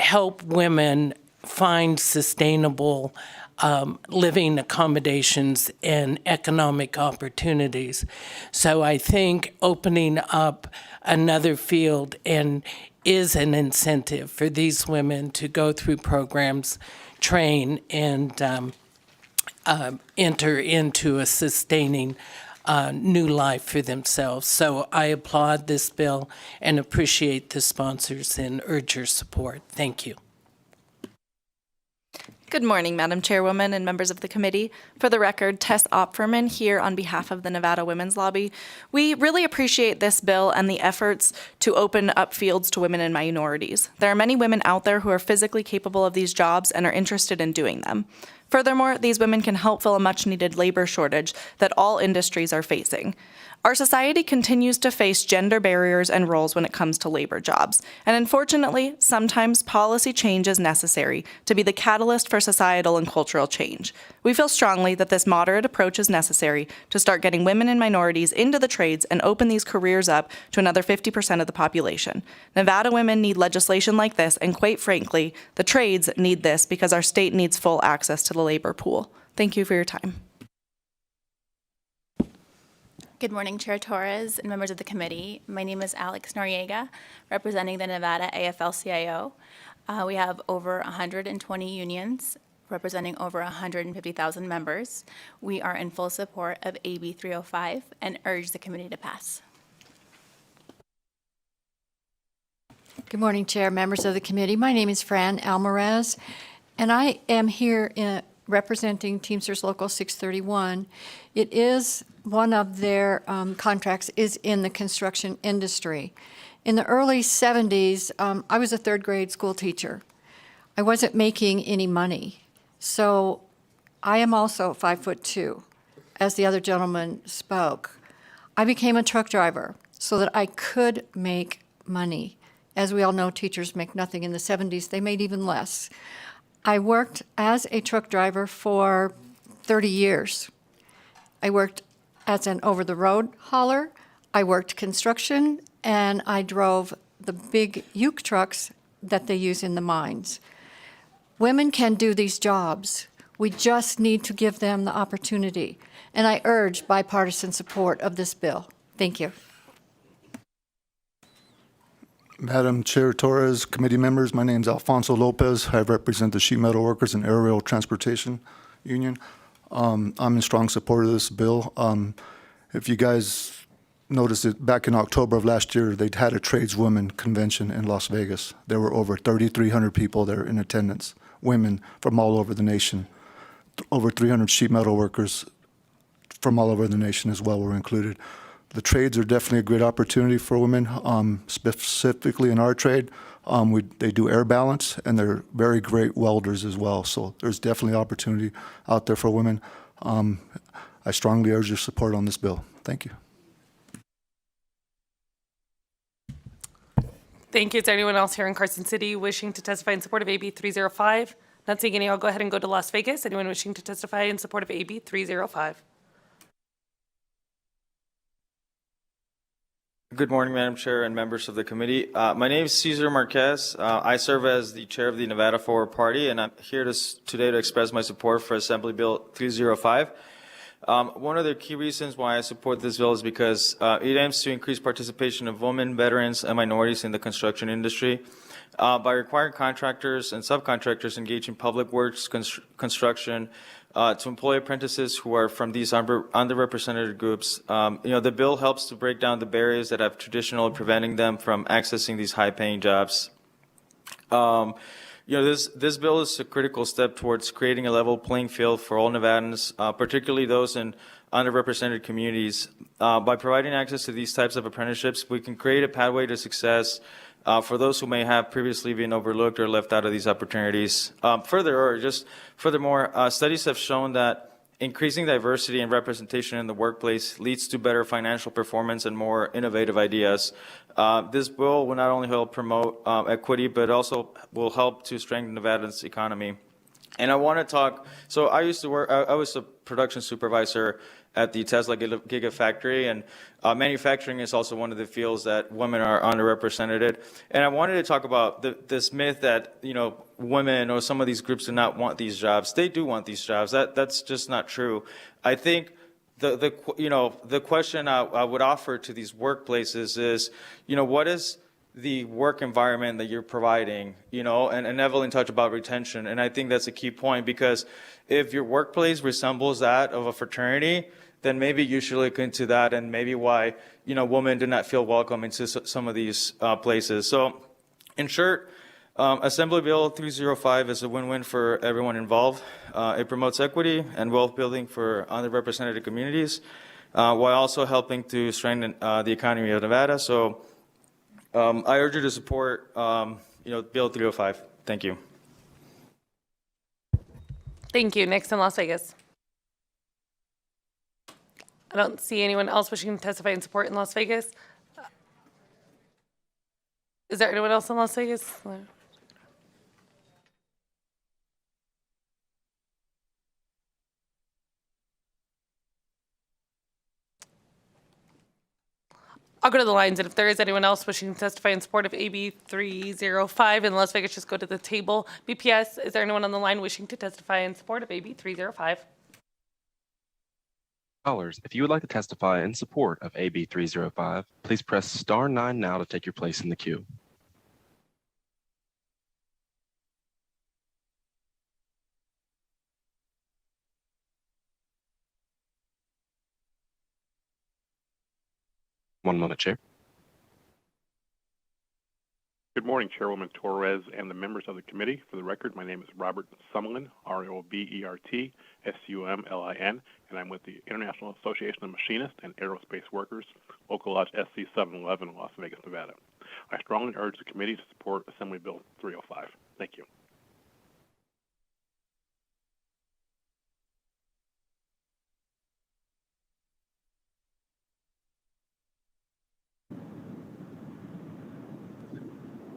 help women find sustainable living accommodations and economic opportunities. So I think opening up another field is an incentive for these women to go through programs, train, and enter into a sustaining new life for themselves. So I applaud this bill and appreciate the sponsors and urge your support. Thank you. Good morning, Madam Chairwoman and members of the committee. For the record, Tess Opferman here on behalf of the Nevada Women's Lobby. We really appreciate this bill and the efforts to open up fields to women and minorities. There are many women out there who are physically capable of these jobs and are interested in doing them. Furthermore, these women can help fill a much-needed labor shortage that all industries are facing. Our society continues to face gender barriers and roles when it comes to labor jobs, and unfortunately, sometimes policy change is necessary to be the catalyst for societal and cultural change. We feel strongly that this moderate approach is necessary to start getting women and minorities into the trades and open these careers up to another 50% of the population. Nevada women need legislation like this, and quite frankly, the trades need this because our state needs full access to the labor pool. Thank you for your time. Good morning, Chair Torres and members of the committee. My name is Alex Noriega, representing the Nevada AFL-CIO. We have over 120 unions, representing over 150,000 members. We are in full support of AB 305 and urge the committee to pass. Good morning, Chair, members of the committee. My name is Fran Almaraz, and I am here representing Teamsters Local 631. It is one of their contracts is in the construction industry. In the early 70s, I was a third grade school teacher. I wasn't making any money. So I am also 5'2", as the other gentleman spoke. I became a truck driver so that I could make money. As we all know, teachers make nothing. In the 70s, they made even less. I worked as a truck driver for 30 years. I worked as an over-the-road hauler. I worked construction, and I drove the big uke trucks that they use in the mines. Women can do these jobs. We just need to give them the opportunity. And I urge bipartisan support of this bill. Thank you. Madam Chair Torres, committee members, my name is Alfonso Lopez. I represent the Sheet Metal Workers and Aerial Transportation Union. I'm in strong support of this bill. If you guys noticed it, back in October of last year, they'd had a tradeswomen convention in Las Vegas. There were over 3,300 people there in attendance, women from all over the nation. Over 300 sheet metal workers from all over the nation as well were included. The trades are definitely a great opportunity for women, specifically in our trade. They do air balance, and they're very great welders as well. So there's definitely opportunity out there for women. I strongly urge your support on this bill. Thank you. Thank you. Is there anyone else here in Carson City wishing to testify in support of AB 305? Not seeing any, I'll go ahead and go to Las Vegas. Anyone wishing to testify in support of AB 305? Good morning, Madam Chair and members of the committee. My name is Cesar Marquez. I serve as the chair of the Nevada Forward Party, and I'm here today to express my support for Assembly Bill 305. One of the key reasons why I support this bill is because it aims to increase participation of women, veterans, and minorities in the construction industry by requiring contractors and subcontractors engaged in public works construction to employ apprentices who are from these underrepresented groups. The bill helps to break down the barriers that have traditionally preventing them from accessing these high-paying jobs. This bill is a critical step towards creating a level playing field for all Nevadans, particularly those in underrepresented communities. By providing access to these types of apprenticeships, we can create a pathway to success for those who may have previously been overlooked or left out of these opportunities. Furthermore, studies have shown that increasing diversity and representation in the workplace leads to better financial performance and more innovative ideas. This bill will not only help promote equity, but also will help to strengthen Nevada's economy. And I want to talk, so I was a production supervisor at the Tesla Gigafactory, and manufacturing is also one of the fields that women are underrepresented. And I wanted to talk about this myth that, women or some of these groups do not want these jobs. They do want these jobs. That's just not true. I think the question I would offer to these workplaces is, what is the work environment that you're providing, and Evelyn talked about retention, and I think that's a key point, because if your workplace resembles that of a fraternity, then maybe you should look into that and maybe why, women do not feel welcome into some of these places. So, in short, Assembly Bill 305 is a win-win for everyone involved. It promotes equity and wealth building for underrepresented communities, while also helping to strengthen the economy of Nevada. So, I urge you to support, Bill 305. Thank you. Thank you. Next in Las Vegas. I don't see anyone else wishing to testify in support in Las Vegas. Is there anyone else in Las Vegas? I'll go to the lines, and if there is anyone else wishing to testify in support of AB 305 in Las Vegas, just go to the table. BPS, is there anyone on the line wishing to testify in support of AB 305? Callers, if you would like to testify in support of AB 305, please press star 9 now to take your place in the queue. One moment, Chair. Good morning, Chairwoman Torres and the members of the committee. For the record, my name is Robert Sumlin, Robert Sumlin, and I'm with the International Association of Machinists and Aerospace Workers, Local Lodge SC 711, Las Vegas, Nevada. I strongly urge the committee to support Assembly Bill 305. Thank you.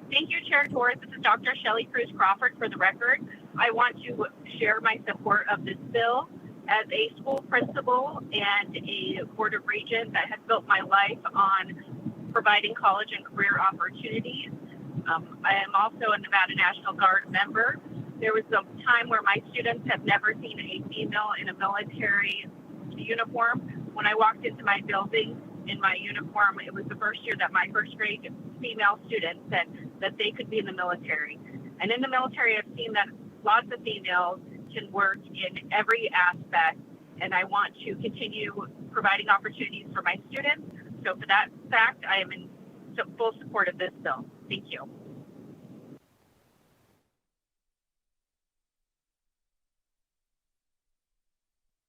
Thank you, Chair Torres. This is Dr. Shelley Cruz Crawford. For the record, I want to share my support of this bill. As a school principal and a board of regents, I have built my life on providing college and career opportunities. I am also a Nevada National Guard member. There was a time where my students have never seen a female in a military uniform. When I walked into my building in my uniform, it was the first year that my first grade female students said that they could be in the military. And in the military, I've seen that lots of females can work in every aspect, and I want to continue providing opportunities for my students. So for that fact, I am in full support of this bill. Thank you.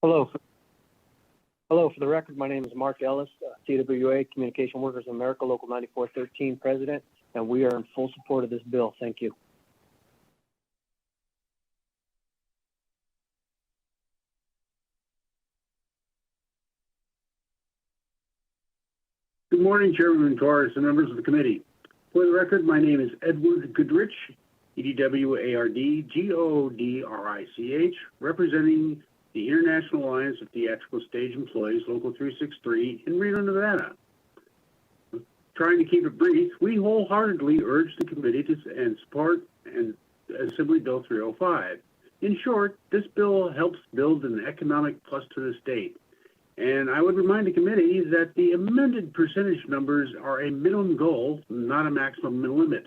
Hello. Hello. For the record, my name is Mark Ellis, CWA Communication Workers of America, Local 9413 President, and we are in full support of this bill. Thank you. Good morning, Chairman Torres and members of the committee. For the record, my name is Edward Goodrich, EDWARD, representing the International Alliance of Theatrical Stage Employees, Local 363 in Reno, Nevada. Trying to keep it brief, we wholeheartedly urge the committee to support Assembly Bill 305. In short, this bill helps build an economic plus to the state. And I would remind the committee that the amended percentage numbers are a minimum goal, not a maximum limit.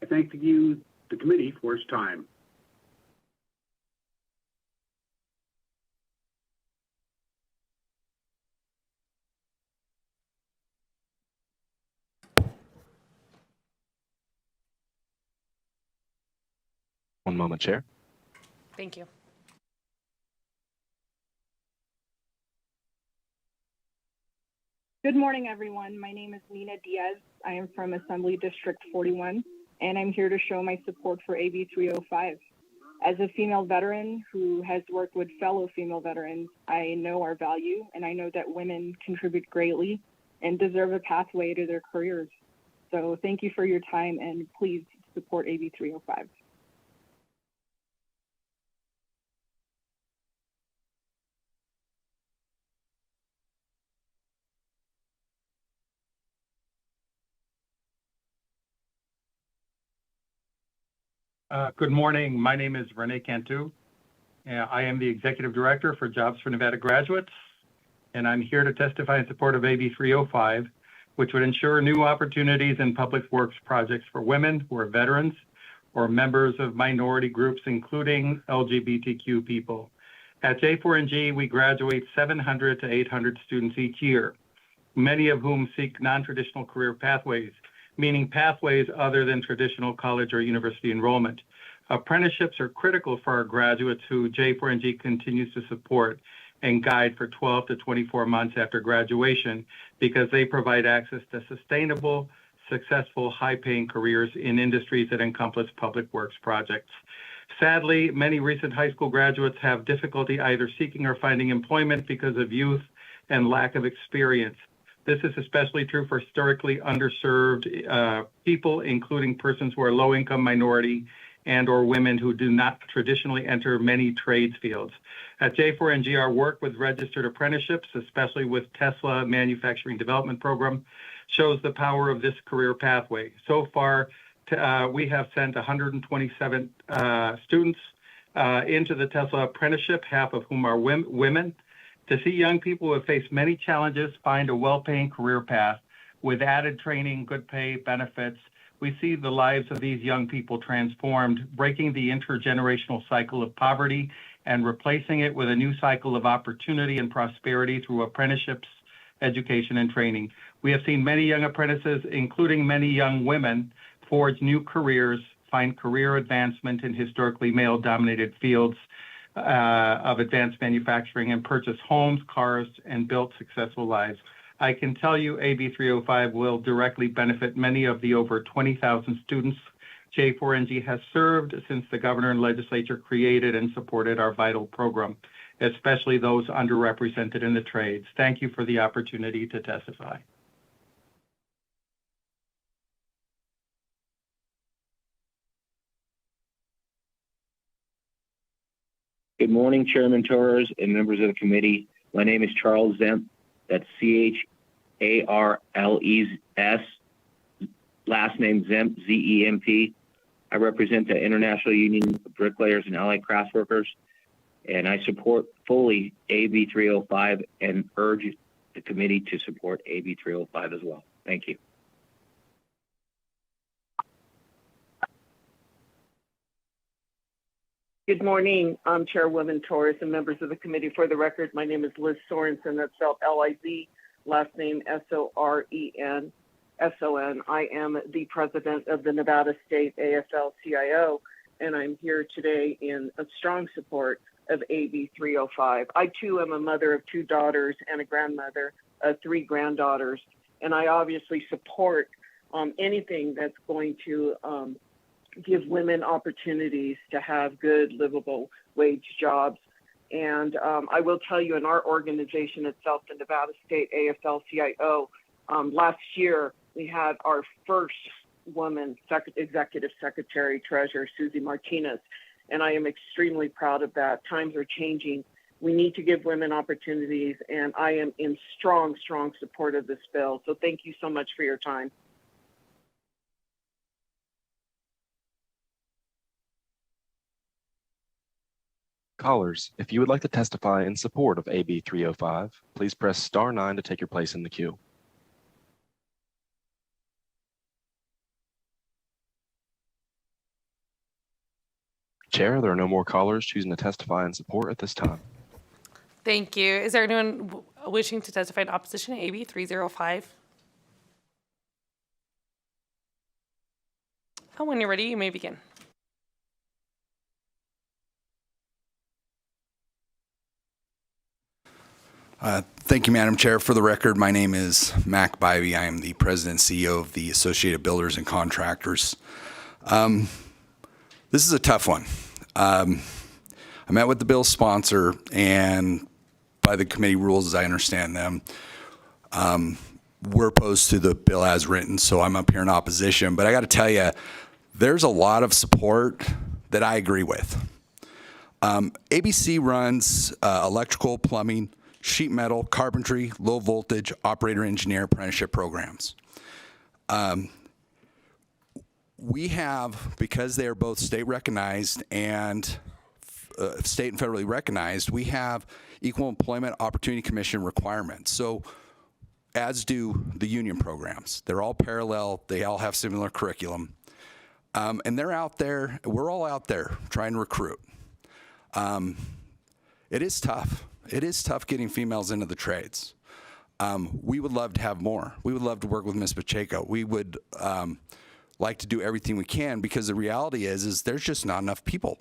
I thank the committee for its time. One moment, Chair. Thank you. Good morning, everyone. My name is Nina Diaz. I am from Assembly District 41, and I'm here to show my support for AB 305. As a female veteran who has worked with fellow female veterans, I know our value, and I know that women contribute greatly and deserve a pathway to their careers. So thank you for your time, and please support AB 305. Good morning. My name is Rene Cantu. I am the Executive Director for Jobs for Nevada Graduates, and I'm here to testify in support of AB 305, which would ensure new opportunities in public works projects for women who are veterans or members of minority groups, including LGBTQ people. At J4NG, we graduate 700 to 800 students each year, many of whom seek non-traditional career pathways, meaning pathways other than traditional college or university enrollment. Apprenticeships are critical for our graduates who J4NG continues to support and guide for 12 to 24 months after graduation because they provide access to sustainable, successful, high-paying careers in industries that encompass public works projects. Sadly, many recent high school graduates have difficulty either seeking or finding employment because of youth and lack of experience. This is especially true for historically underserved people, including persons who are low-income minority and or women who do not traditionally enter many trades fields. At J4NG, our work with registered apprenticeships, especially with Tesla Manufacturing Development Program, shows the power of this career pathway. So far, we have sent 127 students into the Tesla apprenticeship, half of whom are women. To see young people who have faced many challenges find a well-paying career path with added training, good pay, benefits, we see the lives of these young people transformed, breaking the intergenerational cycle of poverty and replacing it with a new cycle of opportunity and prosperity through apprenticeships, education, and training. We have seen many young apprentices, including many young women, forge new careers, find career advancement in historically male-dominated fields of advanced manufacturing, and purchase homes, cars, and build successful lives. I can tell you AB 305 will directly benefit many of the over 20,000 students J4NG has served since the governor and legislature created and supported our vital program, especially those underrepresented in the trades. Thank you for the opportunity to testify. Good morning, Chairman Torres and members of the committee. My name is Charles Zemp. That's Charles, last name Zemp, Zemp. I represent the International Union of Bricklayers and Allied Craftsworkers, and I support fully AB 305 and urge the committee to support AB 305 as well. Thank you. Good morning, Chairwoman Torres and members of the committee. For the record, my name is Liz Sorensen. That's spelled L-I-Z, last name S-O-R-E-N-S-O-N. I am the president of the Nevada State AFL-CIO, and I'm here today in a strong support of AB 305. I, too, am a mother of 2 daughters and a grandmother of 3 granddaughters, and I obviously support anything that's going to give women opportunities to have good, livable wage jobs. And I will tell you, in our organization itself, the Nevada State AFL-CIO, last year we had our first woman executive secretary treasurer, Susie Martinez, and I am extremely proud of that. Times are changing. We need to give women opportunities, and I am in strong, strong support of this bill. So thank you so much for your time. Callers, if you would like to testify in support of AB 305, please press star 9 to take your place in the queue. Chair, there are no more callers choosing to testify in support at this time. Thank you. Is there anyone wishing to testify in opposition to AB 305? Oh, when you're ready, you may begin. Thank you, Madam Chair. For the record, my name is Mac Bivey. I am the President and CEO of the Associated Builders and Contractors. This is a tough one. I met with the bill's sponsor, and by the committee rules as I understand them, we're opposed to the bill as written, so I'm up here in opposition. But I got to tell you, there's a lot of support that I agree with. ABC runs electrical, plumbing, sheet metal, carpentry, low voltage, operator engineer apprenticeship programs. We have, because they are both state recognized and state and federally recognized, we have Equal Employment Opportunity Commission requirements. So as do the union programs. They're all parallel. They all have similar curriculum. And they're out there, we're all out there trying to recruit. It is tough. It is tough getting females into the trades. We would love to have more. We would love to work with Ms. Pacheco. We would like to do everything we can, because the reality is there's just not enough people.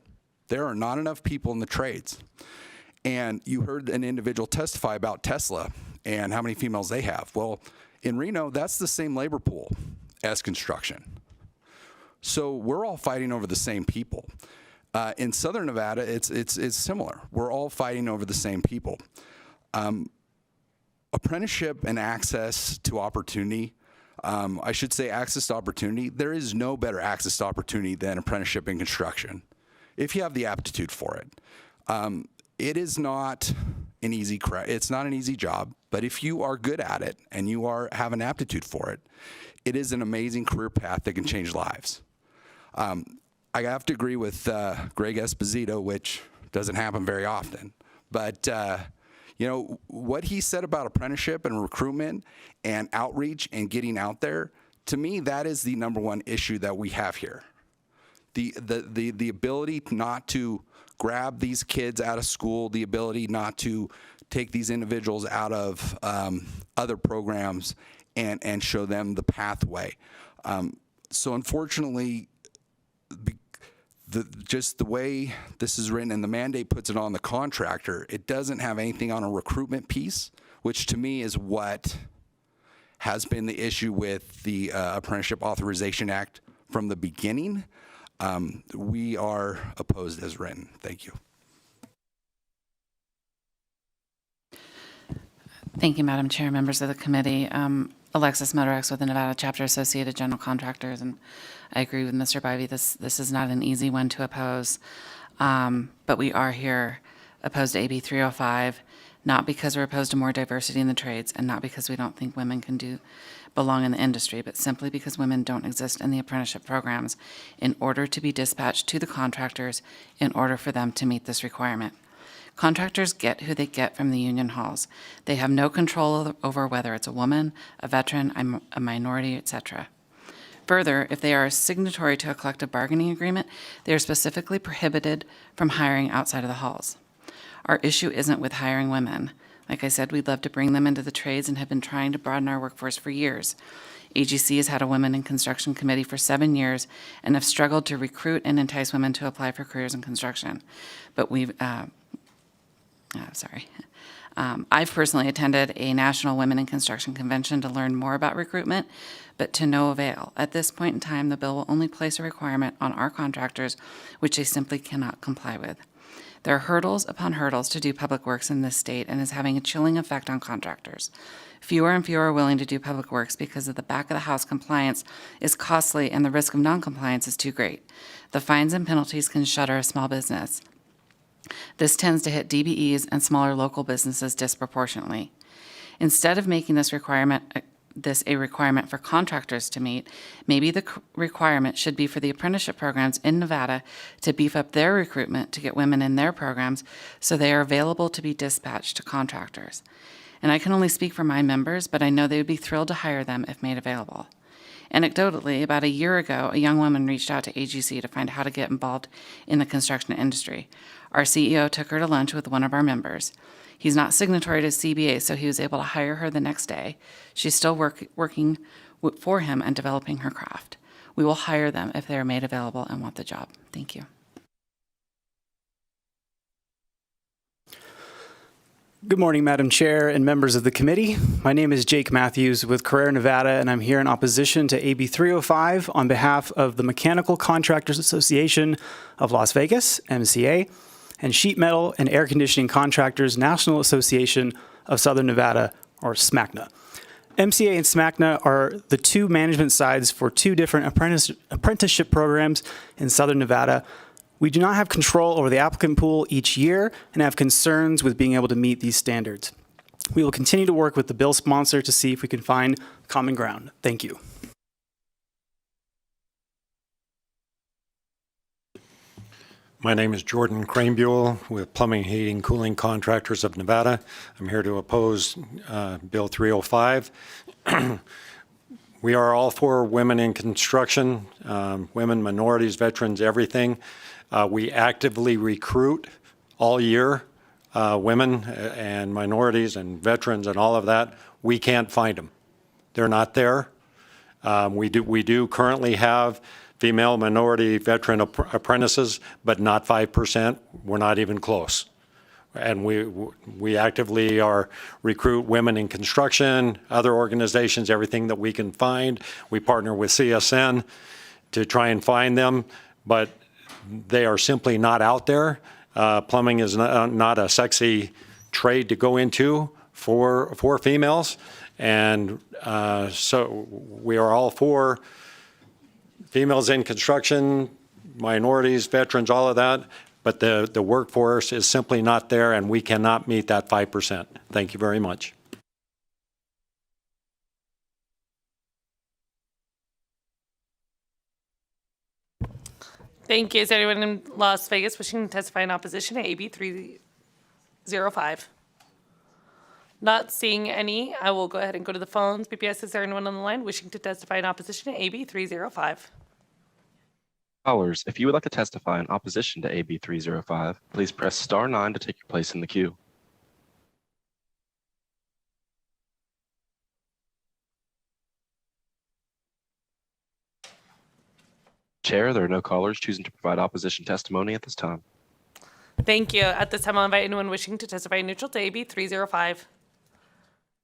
There are not enough people in the trades. And you heard an individual testify about Tesla and how many females they have. Well, in Reno, that's the same labor pool as construction. So we're all fighting over the same people. In Southern Nevada, it's similar. We're all fighting over the same people. Apprenticeship and access to opportunity, I should say access to opportunity, there is no better access to opportunity than apprenticeship in construction, if you have the aptitude for it. It is not an easy it's not an easy job, but if you are good at it and you have an aptitude for it, it is an amazing career path that can change lives. I have to agree with Greg Esposito, which doesn't happen very often. But, you know, what he said about apprenticeship and recruitment and outreach and getting out there, to me, that is the #1 issue that we have here. The ability not to grab these kids out of school, the ability not to take these individuals out of other programs and show them the pathway. So unfortunately, just the way this is written and the mandate puts it on the contractor, it doesn't have anything on a recruitment piece, which to me is what has been the issue with the Apprenticeship Authorization Act from the beginning. We are opposed as written. Thank you. Thank you, Madam Chair, members of the committee. Alexis Motorex with the Nevada Chapter Associated General Contractors, and I agree with Mr. Bivey. This is not an easy one to oppose. But we are here opposed to AB 305, not because we're opposed to more diversity in the trades and not because we don't think women belong in the industry, but simply because women don't exist in the apprenticeship programs in order to be dispatched to the contractors in order for them to meet this requirement. Contractors get who they get from the union halls. They have no control over whether it's a woman, a veteran, a minority, etc. Further, if they are a signatory to a collective bargaining agreement, they are specifically prohibited from hiring outside of the halls. Our issue isn't with hiring women. Like I said, we'd love to bring them into the trades and have been trying to broaden our workforce for years. AGC has had a Women in Construction Committee for 7 years and have struggled to recruit and entice women to apply for careers in construction. But I've personally attended a National Women in Construction Convention to learn more about recruitment, but to no avail. At this point in time, the bill will only place a requirement on our contractors, which they simply cannot comply with. There are hurdles upon hurdles to do public works in this state and is having a chilling effect on contractors. Fewer and fewer are willing to do public works because of the back-of-the-house compliance is costly and the risk of noncompliance is too great. The fines and penalties can shutter a small business. This tends to hit DBEs and smaller local businesses disproportionately. Instead of making this a requirement for contractors to meet, maybe the requirement should be for the apprenticeship programs in Nevada to beef up their recruitment to get women in their programs so they are available to be dispatched to contractors. And I can only speak for my members, but I know they would be thrilled to hire them if made available. Anecdotally, about a year ago, a young woman reached out to AGC to find how to get involved in the construction industry. Our CEO took her to lunch with one of our members. He's not signatory to CBA, so he was able to hire her the next day. She's still working for him and developing her craft. We will hire them if they are made available and want the job. Thank you. Good morning, Madam Chair and members of the committee. My name is Jake Matthews with Carrera Nevada, and I'm here in opposition to AB 305 on behalf of the Mechanical Contractors Association of Las Vegas, MCA, and Sheet Metal and Air Conditioning Contractors National Association of Southern Nevada, or SMACNA. MCA and SMACNA are the two management sides for two different apprenticeship programs in Southern Nevada. We do not have control over the applicant pool each year and have concerns with being able to meet these standards. We will continue to work with the bill sponsor to see if we can find common ground. Thank you. My name is Jordan Cranebuell with Plumbing, Heating, Cooling Contractors of Nevada. I'm here to oppose Bill 305. We are all for women in construction, women, minorities, veterans, everything. We actively recruit all year women and minorities and veterans and all of that. We can't find them. They're not there. We do currently have female, minority, veteran apprentices, but not 5%. We're not even close. And we actively recruit women in construction, other organizations, everything that we can find. We partner with CSN to try and find them, but they are simply not out there. Plumbing is not a sexy trade to go into for females. And so we are all for females in construction, minorities, veterans, all of that, but the workforce is simply not there, and we cannot meet that 5%. Thank you very much. Thank you. Is there anyone in Las Vegas wishing to testify in opposition to AB 305? Not seeing any, I will go ahead and go to the phones. BPS, is there anyone on the line wishing to testify in opposition to AB 305? Callers, if you would like to testify in opposition to AB 305, please press star 9 to take your place in the queue. Chair, there are no callers choosing to provide opposition testimony at this time. Thank you. At this time, I'll invite anyone wishing to testify neutral to AB 305.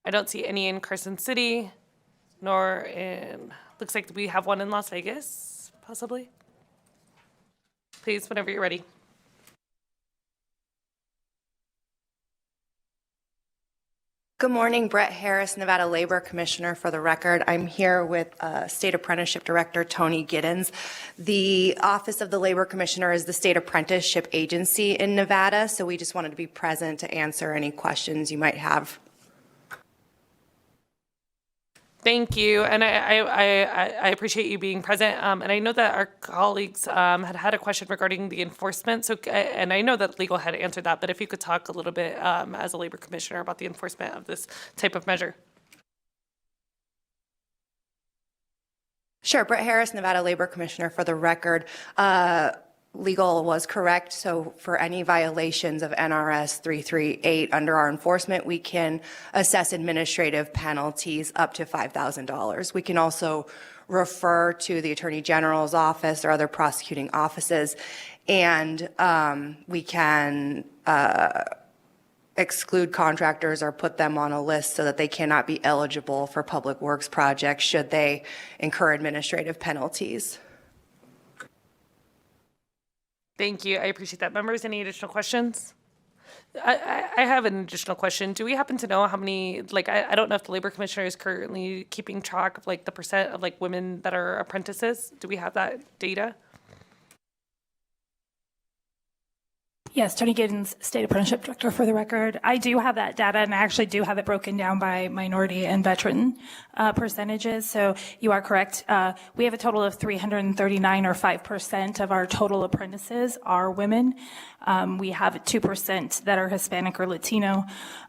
I don't see any in Carson City, nor in, looks like we have one in Las Vegas, possibly. Please, whenever you're ready. Good morning, Brett Harris, Nevada Labor Commissioner. For the record, I'm here with State Apprenticeship Director Tony Giddens. The Office of the Labor Commissioner is the state apprenticeship agency in Nevada, so we just wanted to be present to answer any questions you might have. Thank you, and I appreciate you being present. And I know that our colleagues had a question regarding the enforcement. So, and I know that legal had answered that, but if you could talk a little bit as a labor commissioner about the enforcement of this type of measure. Sure, Brett Harris, Nevada Labor Commissioner. For the record, legal was correct. So for any violations of NRS 338 under our enforcement, we can assess administrative penalties up to $5,000. We can also refer to the Attorney General's office or other prosecuting offices, and we can exclude contractors or put them on a list so that they cannot be eligible for public works projects should they incur administrative penalties. Thank you. I appreciate that. Members, any additional questions? I have an additional question. Do we happen to know how many, like, I don't know if the Labor Commissioner is currently keeping track of, like, the percent of, like, women that are apprentices? Do we have that data? Yes, Tony Giddens, State Apprenticeship Director. For the record, I do have that data, and I actually do have it broken down by minority and veteran percentages. So you are correct. We have a total of 339, or 5% of our total apprentices are women. We have 2% that are Hispanic or Latino,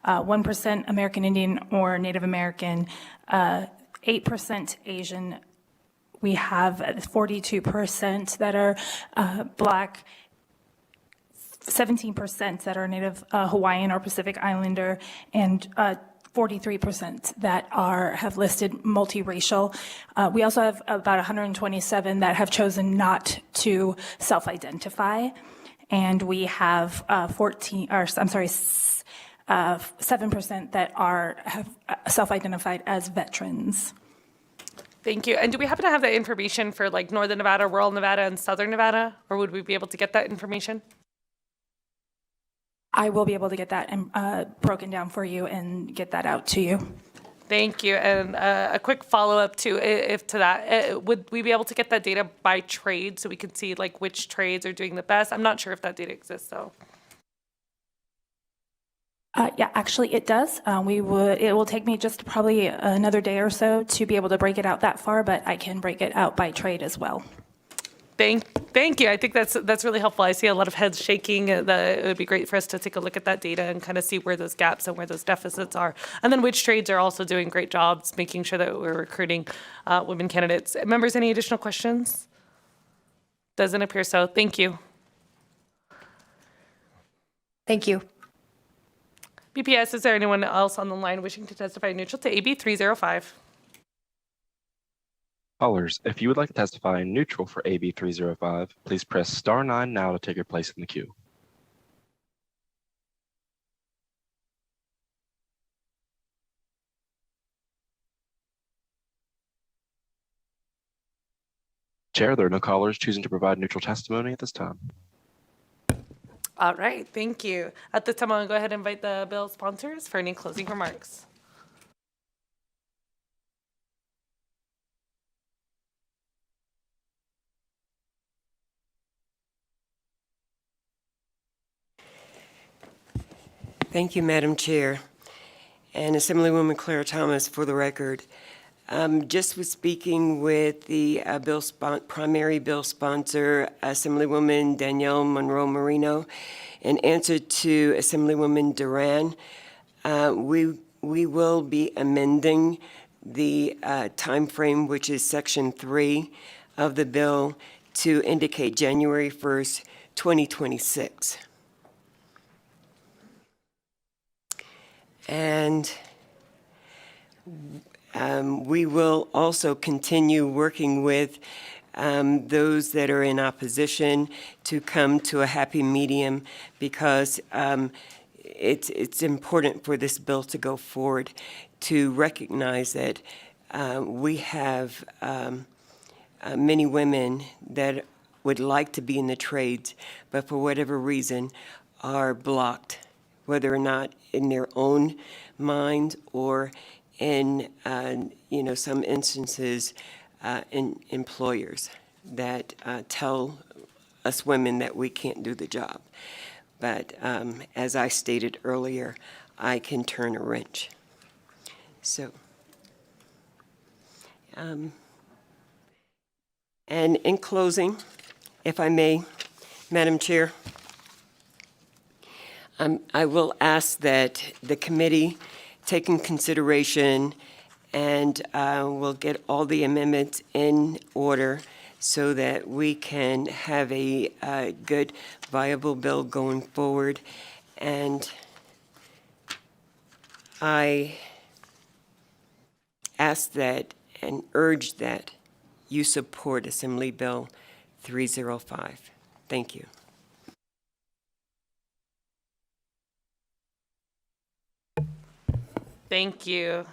1% American Indian or Native American, 8% Asian. We have 42% that are Black, 17% that are Native Hawaiian or Pacific Islander, and 43% that have listed multiracial. We also have about 127 that have chosen not to self-identify, and we have 7% that have self-identified as veterans. Thank you. And do we happen to have that information for like Northern Nevada, Rural Nevada, and Southern Nevada, or would we be able to get that information? I will be able to get that broken down for you and get that out to you. Thank you. And a quick follow-up to that, would we be able to get that data by trade so we can see like which trades are doing the best? I'm not sure if that data exists though. Yeah, actually it does. It will take me just probably another day or so to be able to break it out that far, but I can break it out by trade as well. Thank you. I think that's really helpful. I see a lot of heads shaking. It would be great for us to take a look at that data and kind of see where those gaps and where those deficits are. And then which trades are also doing great jobs, making sure that we're recruiting women candidates. Members, any additional questions? Doesn't appear so. Thank you. Thank you. BPS, is there anyone else on the line wishing to testify neutral to AB 305? Callers, if you would like to testify neutral for AB 305, please press star 9 now to take your place in the queue. Chair, there are no callers choosing to provide neutral testimony at this time. All right, thank you. At this time, I'll go ahead and invite the bill sponsors for any closing remarks. Thank you, Madam Chair. And Assemblywoman Clara Thomas, for the record. Just was speaking with the primary bill sponsor, Assemblywoman Danielle Monroe Marino, in answer to Assemblywoman Duran. We will be amending the time frame, which is Section 3 of the bill, to indicate January 1st, 2026. And we will also continue working with those that are in opposition to come to a happy medium, because it's important for this bill to go forward, to recognize that we have many women that would like to be in the trades, but for whatever reason are blocked whether or not in their own mind or in, some instances, in employers that tell us women that we can't do the job. But as I stated earlier, I can turn a wrench. So, and in closing, if I may, Madam Chair, I will ask that the committee take in consideration and we'll get all the amendments in order so that we can have a good, viable bill going forward. And I ask that and urge that you support Assembly Bill 305. Thank you. Thank you.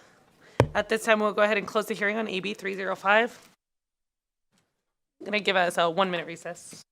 At this time, we'll go ahead and close the hearing on AB 305. I'm going to give us a 1-minute recess.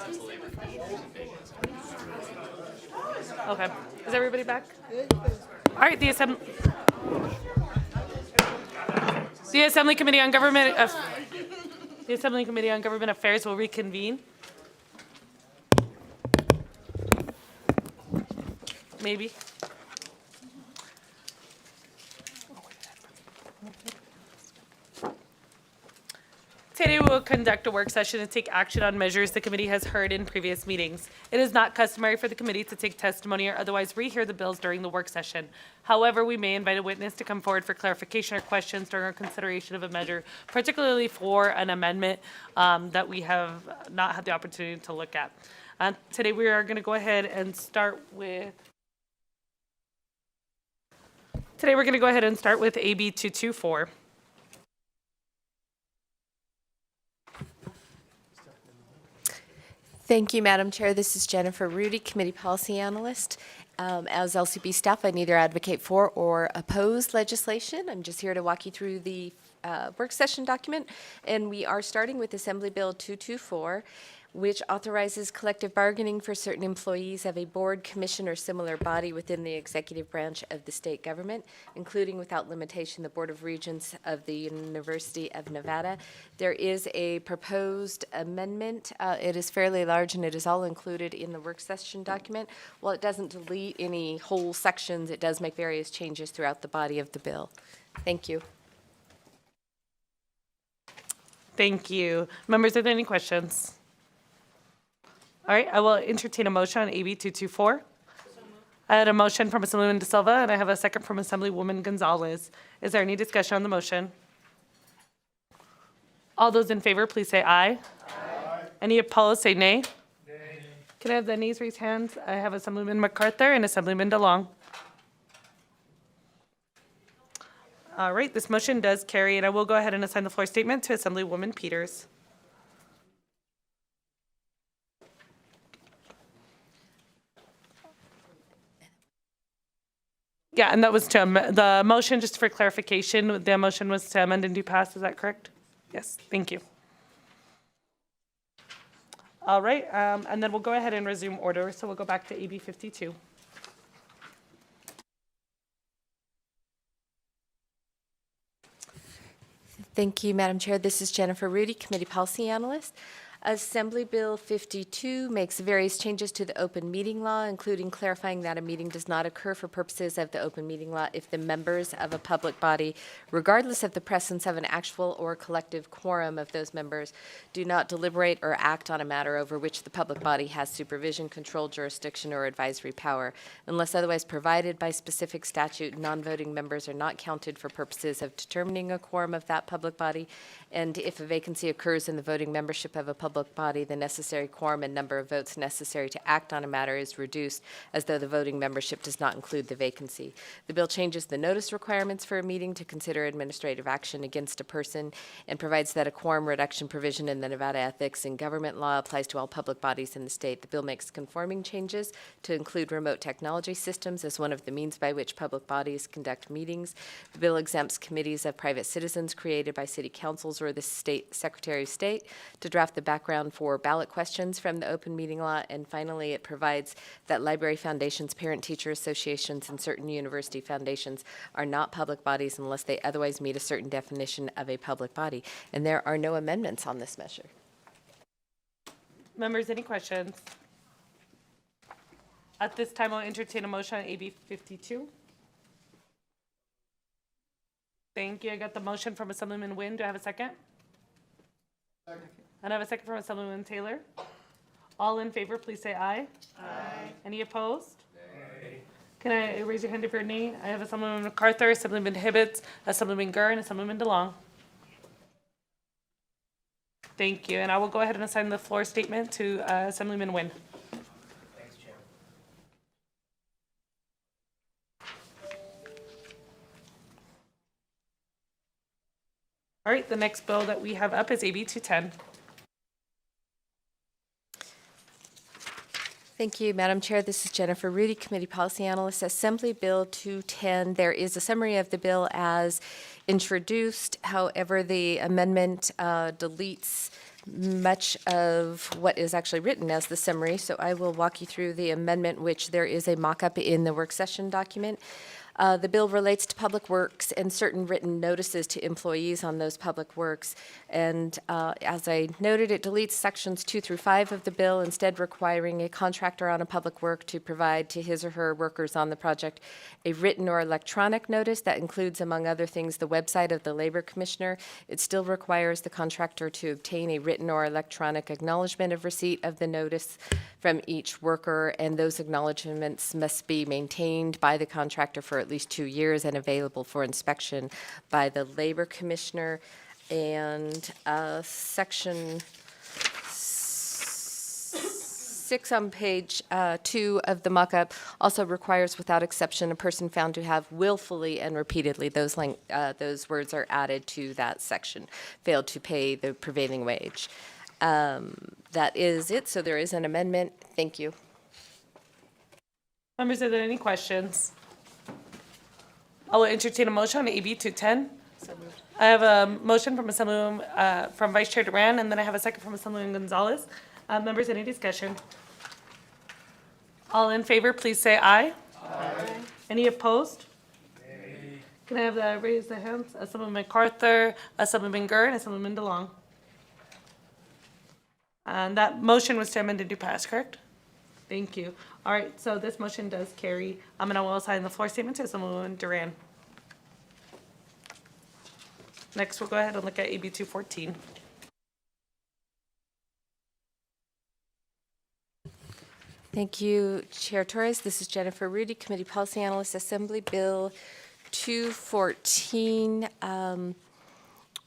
Okay. Is everybody back? All right, the Assembly Committee on Government Affairs will reconvene. Maybe. Today we will conduct a work session and take action on measures the committee has heard in previous meetings. It is not customary for the committee to take testimony or otherwise rehear the bills during the work session. However, we may invite a witness to come forward for clarification or questions during our consideration of a measure, particularly for an amendment that we have not had the opportunity to look at. Today we are going to go ahead and start with AB 224. Thank you, Madam Chair. This is Jennifer Rudy, Committee Policy Analyst. As LCB staff, I neither advocate for or oppose legislation. I'm just here to walk you through the work session document. And we are starting with Assembly Bill 224, which authorizes collective bargaining for certain employees of a board, commission, or similar body within the executive branch of the state government, including without limitation the Board of Regents of the University of Nevada. There is a proposed amendment. It is fairly large, and it is all included in the work session document. While it doesn't delete any whole sections, it does make various changes throughout the body of the bill. Thank you. Thank you. Members, are there any questions? All right, I will entertain a motion on AB 224. I had a motion from Assemblywoman De Silva, and I have a second from Assemblywoman Gonzalez. Is there any discussion on the motion? All those in favor, please say aye. Aye. Any opposed, say nay. Nay. Can I have the nays raise hands? I have Assemblyman MacArthur and Assemblyman DeLong. All right, this motion does carry, and I will go ahead and assign the floor statement to Assemblywoman Peters. Yeah, and that was to the motion, just for clarification, the motion was to amend and do pass. Is that correct? Yes, thank you. All right, and then we'll go ahead and resume order. So we'll go back to AB 52. Thank you, Madam Chair. This is Jennifer Rudy, Committee Policy Analyst. Assembly Bill 52 makes various changes to the open meeting law, including clarifying that a meeting does not occur for purposes of the open meeting law if the members of a public body, regardless of the presence of an actual or collective quorum of those members, do not deliberate or act on a matter over which the public body has supervision, control, jurisdiction, or advisory power. Unless otherwise provided by specific statute, non-voting members are not counted for purposes of determining a quorum of that public body. And if a vacancy occurs in the voting membership of a public body, the necessary quorum and number of votes necessary to act on a matter is reduced, as though the voting membership does not include the vacancy. The bill changes the notice requirements for a meeting to consider administrative action against a person and provides that a quorum reduction provision in the Nevada Ethics in Government Law applies to all public bodies in the state. The bill makes conforming changes to include remote technology systems as one of the means by which public bodies conduct meetings. The bill exempts committees of private citizens created by city councils or the state Secretary of State to draft the background for ballot questions from the open meeting law. And finally, it provides that library foundations, parent-teacher associations, and certain university foundations are not public bodies unless they otherwise meet a certain definition of a public body. And there are no amendments on this measure. Members, any questions? At this time, I'll entertain a motion on AB 52. Thank you. I got the motion from Assemblyman Nguyen. Do I have a second? Second. And I have a second from Assemblyman Taylor. All in favor, please say aye. Aye. Any opposed? Nay. Can I raise your hand if you're nay? I have Assemblyman MacArthur, Assemblyman Hibbets, Assemblyman Gurr, and Assemblyman DeLong. Thank you. And I will go ahead and assign the floor statement to Assemblyman Nguyen. Thanks, Chair. All right, the next bill that we have up is AB 210. Thank you, Madam Chair. This is Jennifer Rudy, Committee Policy Analyst. Assembly Bill 210. There is a summary of the bill as introduced. However, the amendment deletes much of what is actually written as the summary, so I will walk you through the amendment, which there is a mock-up in the work session document. The bill relates to public works and certain written notices to employees on those public works. And as I noted, it deletes sections 2 through 5 of the bill, instead requiring a contractor on a public work to provide to his or her workers on the project a written or electronic notice that includes, among other things, the website of the Labor Commissioner. It still requires the contractor to obtain a written or electronic acknowledgement of receipt of the notice from each worker, and those acknowledgements must be maintained by the contractor for at least 2 years and available for inspection by the Labor Commissioner. And section 6 on page 2 of the mock-up also requires, without exception, a person found to have willfully and repeatedly, those words are added to that section, failed to pay the prevailing wage. That is it, so there is an amendment. Thank you. Members, are there any questions? I will entertain a motion on AB 210. I have a motion from Assemblywoman, from Vice Chair Duran, and then I have a second from Assemblywoman Gonzalez. Members, any discussion? All in favor, please say aye. Aye. Any opposed? Nay. Can I have the raise the hands? Assemblyman MacArthur, Assemblyman Gurr, and Assemblyman DeLong. And that motion was to amend and do pass, correct? Thank you. All right, so this motion does carry. And I will assign the floor statement to Assemblywoman Duran. Next, we'll go ahead and look at AB 214. Thank you, Chair Torres. This is Jennifer Rudy, Committee Policy Analyst, Assembly Bill 214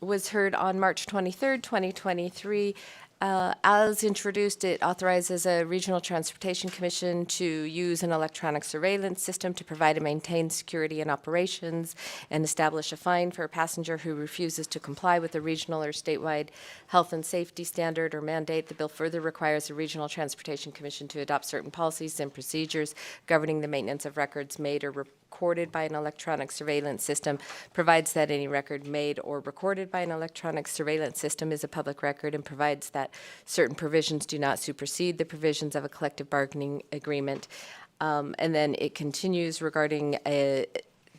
was heard on March 23rd, 2023. As introduced, it authorizes a regional transportation commission to use an electronic surveillance system to provide and maintain security and operations, and establish a fine for a passenger who refuses to comply with a regional or statewide health and safety standard or mandate. The bill further requires the regional transportation commission to adopt certain policies and procedures governing the maintenance of records made or recorded by an electronic surveillance system, provides that any record made or recorded by an electronic surveillance system is a public record, and provides that certain provisions do not supersede the provisions of a collective bargaining agreement. And then it continues regarding the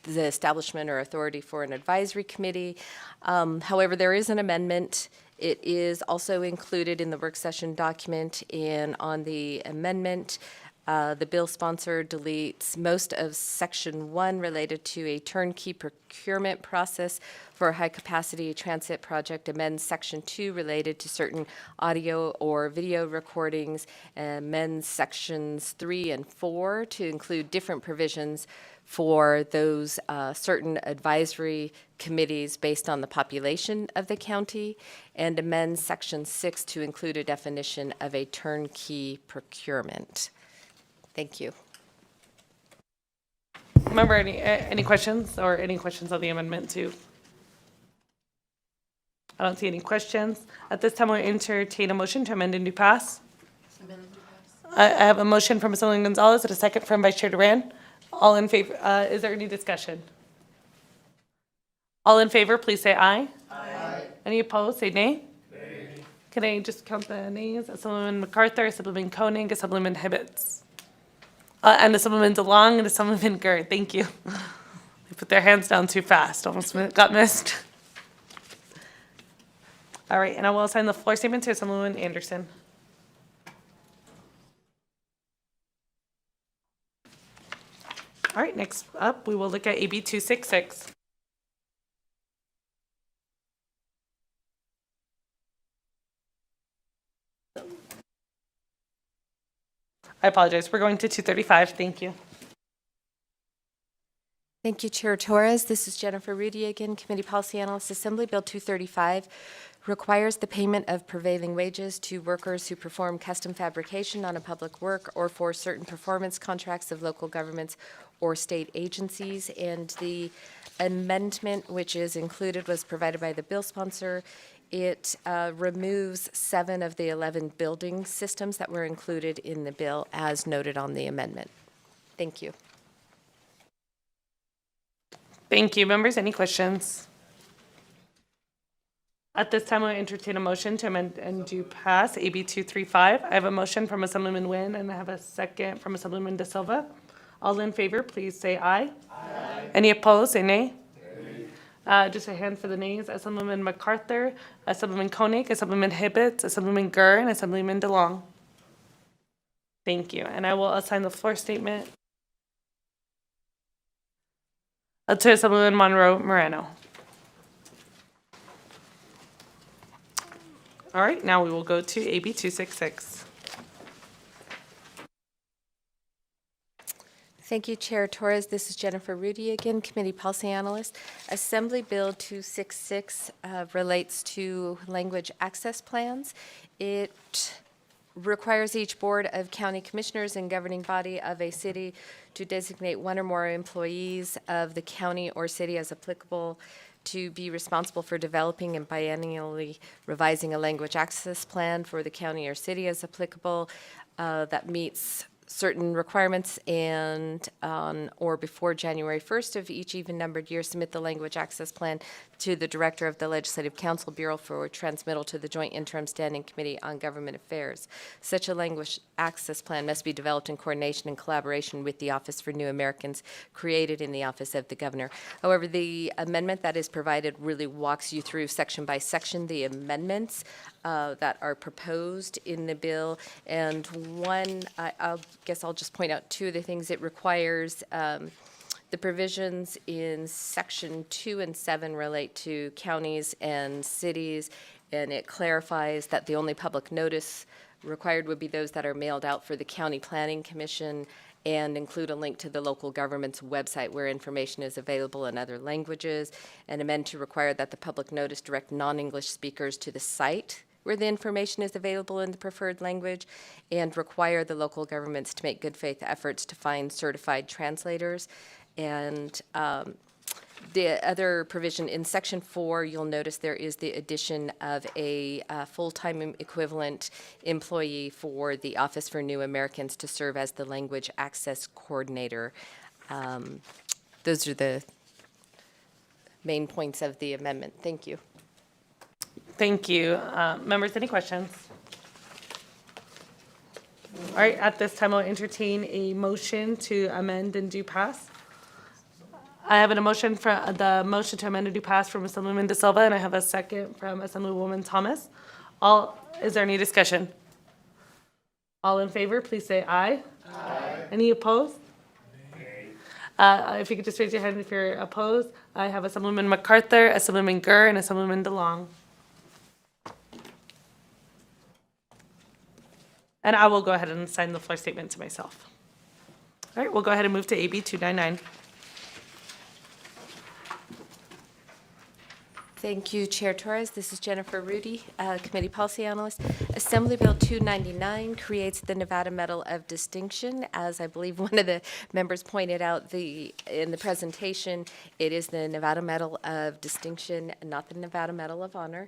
establishment or authority for an advisory committee. However, there is an amendment. It is also included in the work session document, and on the amendment, the bill sponsor deletes most of Section 1 related to a turnkey procurement process for a high-capacity transit project, amends Section 2 related to certain audio or video recordings, and amends Sections 3 and 4 to include different provisions for those certain advisory committees based on the population of the county, and amends Section 6 to include a definition of a turnkey procurement. Thank you. Remember, any questions or any questions on the amendment too? I don't see any questions. At this time, we'll entertain a motion to amend and do pass. I have a motion from Assemblywoman Gonzalez and a second from Vice Chair Duran. All in favor? Is there any discussion? All in favor, please say aye. Aye. Any opposed, say nay. Nay. Can I just count the nays? Assemblyman MacArthur, Assemblyman Koenig, Assemblyman Hibbets. And Assemblyman DeLong and Assemblyman Gurr. Thank you. They put their hands down too fast. Almost got missed. All right, and I will assign the floor statement to Assemblywoman Anderson. All right, next up, we will look at AB 266. I apologize. We're going to 235. Thank you. Thank you, Chair Torres. This is Jennifer Rudy again, Committee Policy Analyst, Assembly Bill 235 requires the payment of prevailing wages to workers who perform custom fabrication on a public work or for certain performance contracts of local governments or state agencies. And the amendment, which is included, was provided by the bill sponsor. It removes 7 of the 11 building systems that were included in the bill as noted on the amendment. Thank you. Thank you. Members, any questions? At this time, I entertain a motion to amend and do pass AB 235. I have a motion from Assemblyman Nguyen, and I have a second from Assemblyman De Silva. All in favor, please say aye. Aye. Any opposed, say nay. Just a hand for the nays. Assemblyman MacArthur, Assemblyman Koenig, Assemblyman Hibbets, Assemblyman Gurr, and Assemblyman DeLong. Thank you. And I will assign the floor statement to Assemblyman Monroe Moreno. All right, now we will go to AB 266. Thank you, Chair Torres. This is Jennifer Rudy again, Committee Policy Analyst. Assembly Bill 266 relates to language access plans. It requires each Board of County Commissioners and governing body of a city to designate one or more employees of the county or city as applicable to be responsible for developing and biennially revising a language access plan for the county or city as applicable that meets certain requirements, and on or before January 1st of each even-numbered year, submit the language access plan to the Director of the Legislative Council Bureau for transmittal to the Joint Interim Standing Committee on Government Affairs. Such a language access plan must be developed in coordination and collaboration with the Office for New Americans created in the Office of the Governor. However, the amendment that is provided really walks you through section by section the amendments that are proposed in the bill. And one, I guess I'll just point out two of the things it requires. The provisions in section 2 and 7 relate to counties and cities, and it clarifies that the only public notice required would be those that are mailed out for the County Planning Commission, and include a link to the local government's website where information is available in other languages, and amend to require that the public notice direct non-English speakers to the site where the information is available in the preferred language, and require the local governments to make good faith efforts to find certified translators. And the other provision in section 4, you'll notice there is the addition of a full-time equivalent employee for the Office for New Americans to serve as the language access coordinator. Those are the main points of the amendment. Thank you. Thank you. Members, any questions? All right, at this time, I'll entertain a motion to amend and do pass. I have a motion for the motion to amend and do pass from Assemblyman De Silva, and I have a second from Assemblywoman Thomas. Is there any discussion? All in favor, please say aye. Aye. Any opposed? If you could just raise your hand if you're opposed. I have Assemblyman MacArthur, Assemblyman Gurr, and Assemblyman DeLong. And I will go ahead and sign the floor statement to myself. All right, we'll go ahead and move to AB 299. Thank you, Chair Torres. This is Jennifer Rudy, Committee Policy Analyst. Assembly Bill 299 creates the Nevada Medal of Distinction. As I believe one of the members pointed out in the presentation, it is the Nevada Medal of Distinction, not the Nevada Medal of Honor.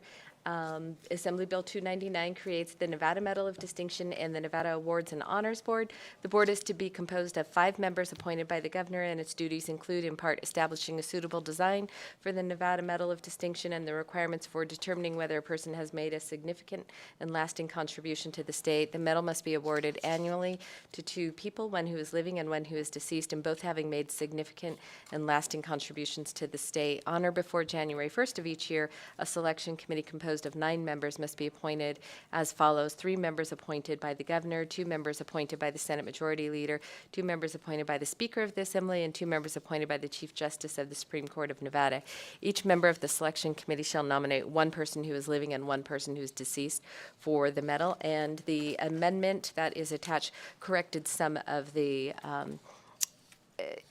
Assembly Bill 299 creates the Nevada Medal of Distinction and the Nevada Awards and Honors Board. The board is to be composed of 5 members appointed by the governor, and its duties include, in part, establishing a suitable design for the Nevada Medal of Distinction and the requirements for determining whether a person has made a significant and lasting contribution to the state. The medal must be awarded annually to 2 people, one who is living and one who is deceased, and both having made significant and lasting contributions to the state. On or before January 1st of each year, a selection committee composed of 9 members must be appointed as follows: 3 members appointed by the governor, 2 members appointed by the Senate Majority Leader, 2 members appointed by the Speaker of the Assembly, and 2 members appointed by the Chief Justice of the Supreme Court of Nevada. Each member of the selection committee shall nominate 1 person who is living and 1 person who is deceased for the medal. And the amendment that is attached corrected some of the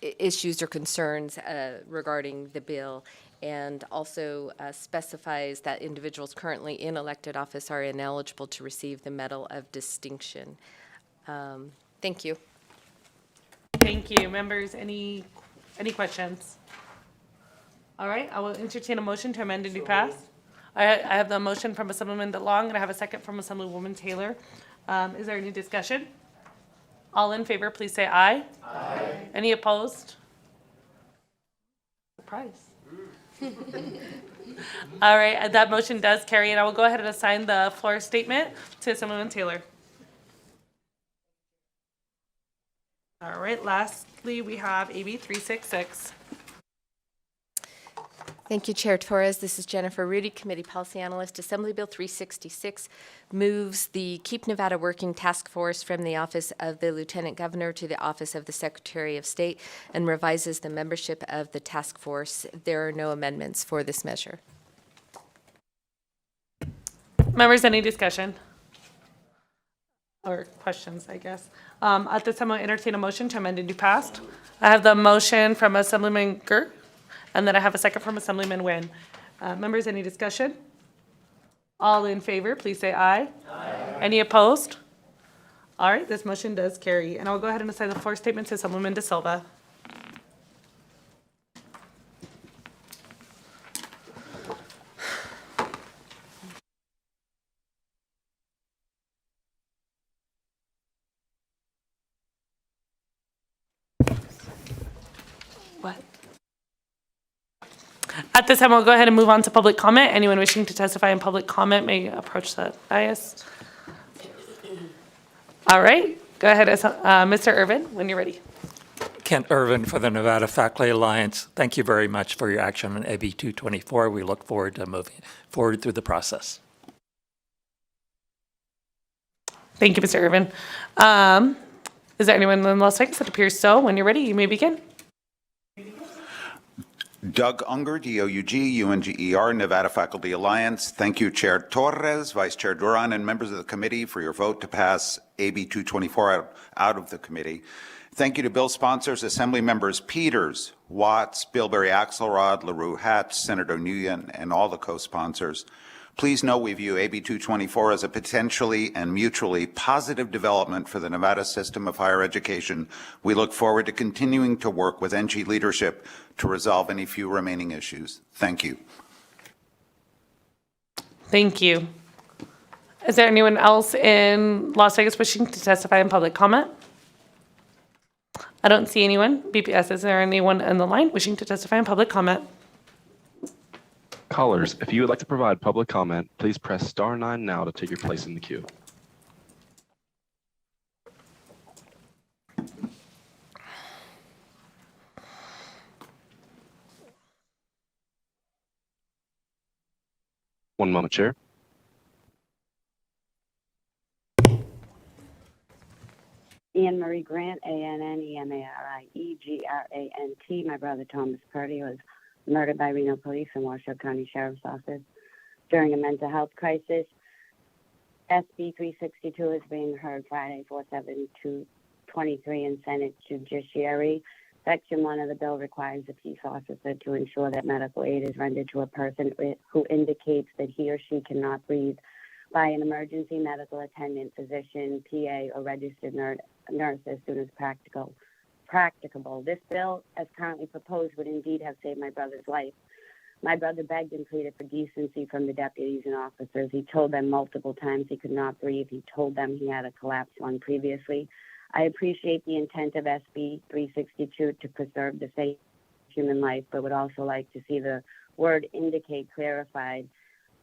issues or concerns regarding the bill, and also specifies that individuals currently in elected office are ineligible to receive the Medal of Distinction. Thank you. Thank you. Members, any questions? All right, I will entertain a motion to amend and do pass. I have the motion from Assemblyman DeLong, and I have a second from Assemblywoman Taylor. Is there any discussion? All in favor, please say aye. Aye. Any opposed? Surprise. All right, that motion does carry, and I will go ahead and assign the floor statement to Assemblyman Taylor. All right, lastly, we have AB 366. Thank you, Chair Torres. This is Jennifer Rudy, Committee Policy Analyst. Assembly Bill 366 moves the Keep Nevada Working Task Force from the Office of the Lieutenant Governor to the Office of the Secretary of State and revises the membership of the task force. There are no amendments for this measure. Members, any discussion? Or questions, I guess. At this time, I'll entertain a motion to amend and be passed. I have the motion from Assemblyman Gert, and then I have a second from Assemblyman Nguyen. Members, any discussion? All in favor, please say aye. Aye. Any opposed? All right, this motion does carry. And I'll go ahead and assign the floor statement to Assemblyman De Silva. What? At this time, we'll go ahead and move on to public comment. Anyone wishing to testify in public comment may approach the dais. All right, go ahead, Mr. Irvin, when you're ready. Kent Irvin for the Nevada Faculty Alliance. Thank you very much for your action on AB 224. We look forward to moving forward through the process. Thank you, Mr. Irvin. Is there anyone in Las Vegas that appears so? When you're ready, you may begin. Doug Unger, D-O-U-G, U-N-G-E-R, Nevada Faculty Alliance. Thank you, Chair Torres, Vice Chair Duran, and members of the committee for your vote to pass AB 224 out of the committee. Thank you to bill sponsors, Assembly members Peters, Watts, Bilberry Axelrod, LaRue Hatch, Senator Nguyen, and all the co-sponsors. Please know we view AB 224 as a potentially and mutually positive development for the Nevada system of higher education. We look forward to continuing to work with NG leadership to resolve any few remaining issues. Thank you. Thank you. Is there anyone else in Las Vegas wishing to testify in public comment? I don't see anyone. BPS, is there anyone on the line wishing to testify in public comment? Callers, if you would like to provide public comment, please press star 9 now to take your place in the queue. One moment, Chair. Anne Marie Grant, A-N-N-E-M-A-R-I-E-G-R-A-N-T. My brother Thomas Purdy was murdered by Reno Police and Washoe County Sheriff's Office during a mental health crisis. SB 362 is being heard Friday, 4/7/23 in Senate Judiciary. Section 1 of the bill requires a peace officer to ensure that medical aid is rendered to a person who indicates that he or she cannot breathe by an emergency medical attendant, physician, PA, or registered nurse as soon as practicable. This bill, as currently proposed, would indeed have saved my brother's life. My brother begged and pleaded for decency from the deputies and officers. He told them multiple times he could not breathe. He told them he had a collapsed lung previously. I appreciate the intent of SB 362 to preserve the safe human life, but would also like to see the word indicate clarified.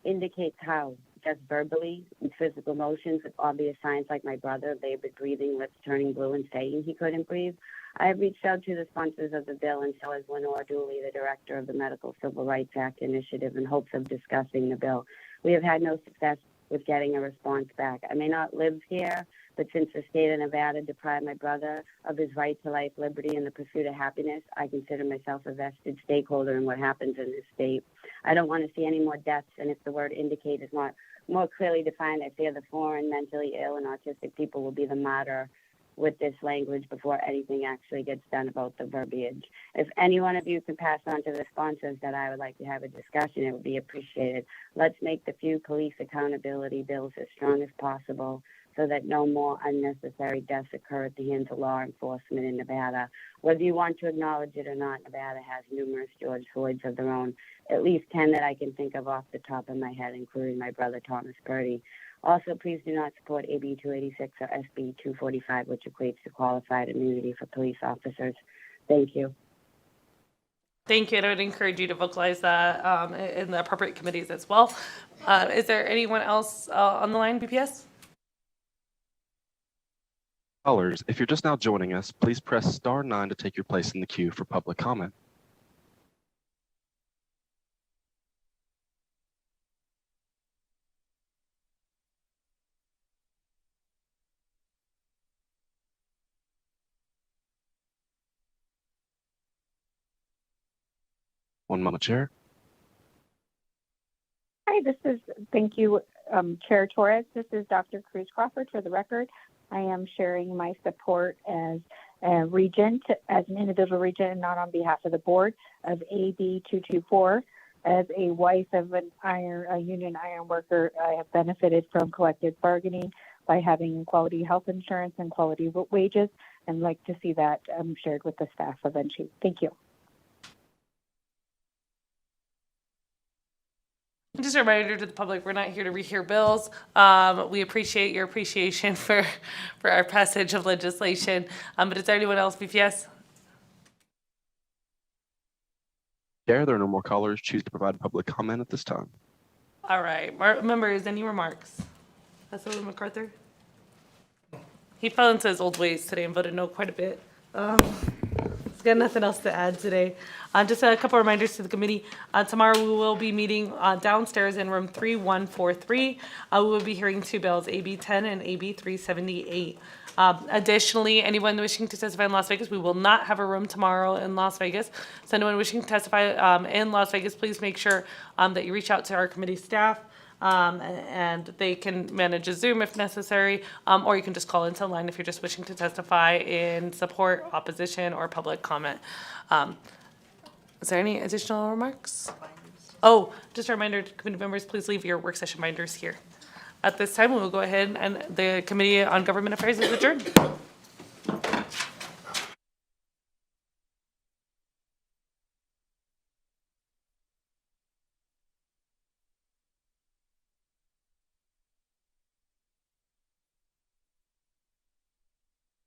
Indicates how? Just verbally, with physical motions, with obvious signs like my brother, labored breathing, lips turning blue, and saying he couldn't breathe. I have reached out to the sponsors of the bill, and so has Lenore Dooley, the director of the Medical Civil Rights Act Initiative, in hopes of discussing the bill. We have had no success with getting a response back. I may not live here, but since the state of Nevada deprived my brother of his right to life, liberty, and the pursuit of happiness, I consider myself a vested stakeholder in what happens in this state. I don't want to see any more deaths, and if the word indicate is not more clearly defined, I fear the foreign, mentally ill, and autistic people will be the martyr with this language before anything actually gets done about the verbiage. If any one of you can pass on to the sponsors that I would like to have a discussion, it would be appreciated. Let's make the few police accountability bills as strong as possible so that no more unnecessary deaths occur at the hands of law enforcement in Nevada. Whether you want to acknowledge it or not, Nevada has numerous George Floyds of their own, at least 10 that I can think of off the top of my head, including my brother Thomas Purdy. Also, please do not support AB 286 or SB 245, which equates to qualified immunity for police officers. Thank you. Thank you, and I would encourage you to vocalize that in the appropriate committees as well. Is there anyone else on the line, BPS? Callers, if you're just now joining us, please press star 9 to take your place in the queue for public comment. One moment, Chair. Hi, thank you, Chair Torres. This is Dr. Cruz Crawford for the record. I am sharing my support as a regent, as an individual regent, and not on behalf of the board, of AB 224. As a wife of a union iron worker, I have benefited from collective bargaining by having quality health insurance and quality wages, and like to see that shared with the staff eventually. Thank you. Just a reminder to the public, we're not here to rehear bills. We appreciate your appreciation for our passage of legislation. But is there anyone else, BPS? Chair, there are no more callers. Choose to provide public comment at this time. All right. Members, any remarks? Councilman MacArthur? He fell into his old ways today and voted no quite a bit. He's got nothing else to add today. Just a couple reminders to the committee. Tomorrow we will be meeting downstairs in room 3143. We will be hearing two bills, AB 10 and AB 378. Additionally, anyone wishing to testify in Las Vegas, we will not have a room tomorrow in Las Vegas. So anyone wishing to testify in Las Vegas, please make sure that you reach out to our committee staff. And they can manage a Zoom if necessary, or you can just call into line if you're just wishing to testify in support, opposition, or public comment. Is there any additional remarks? Oh, just a reminder to committee members, please leave your work session binders here. At this time, we will go ahead and the Committee on Government Affairs is adjourned.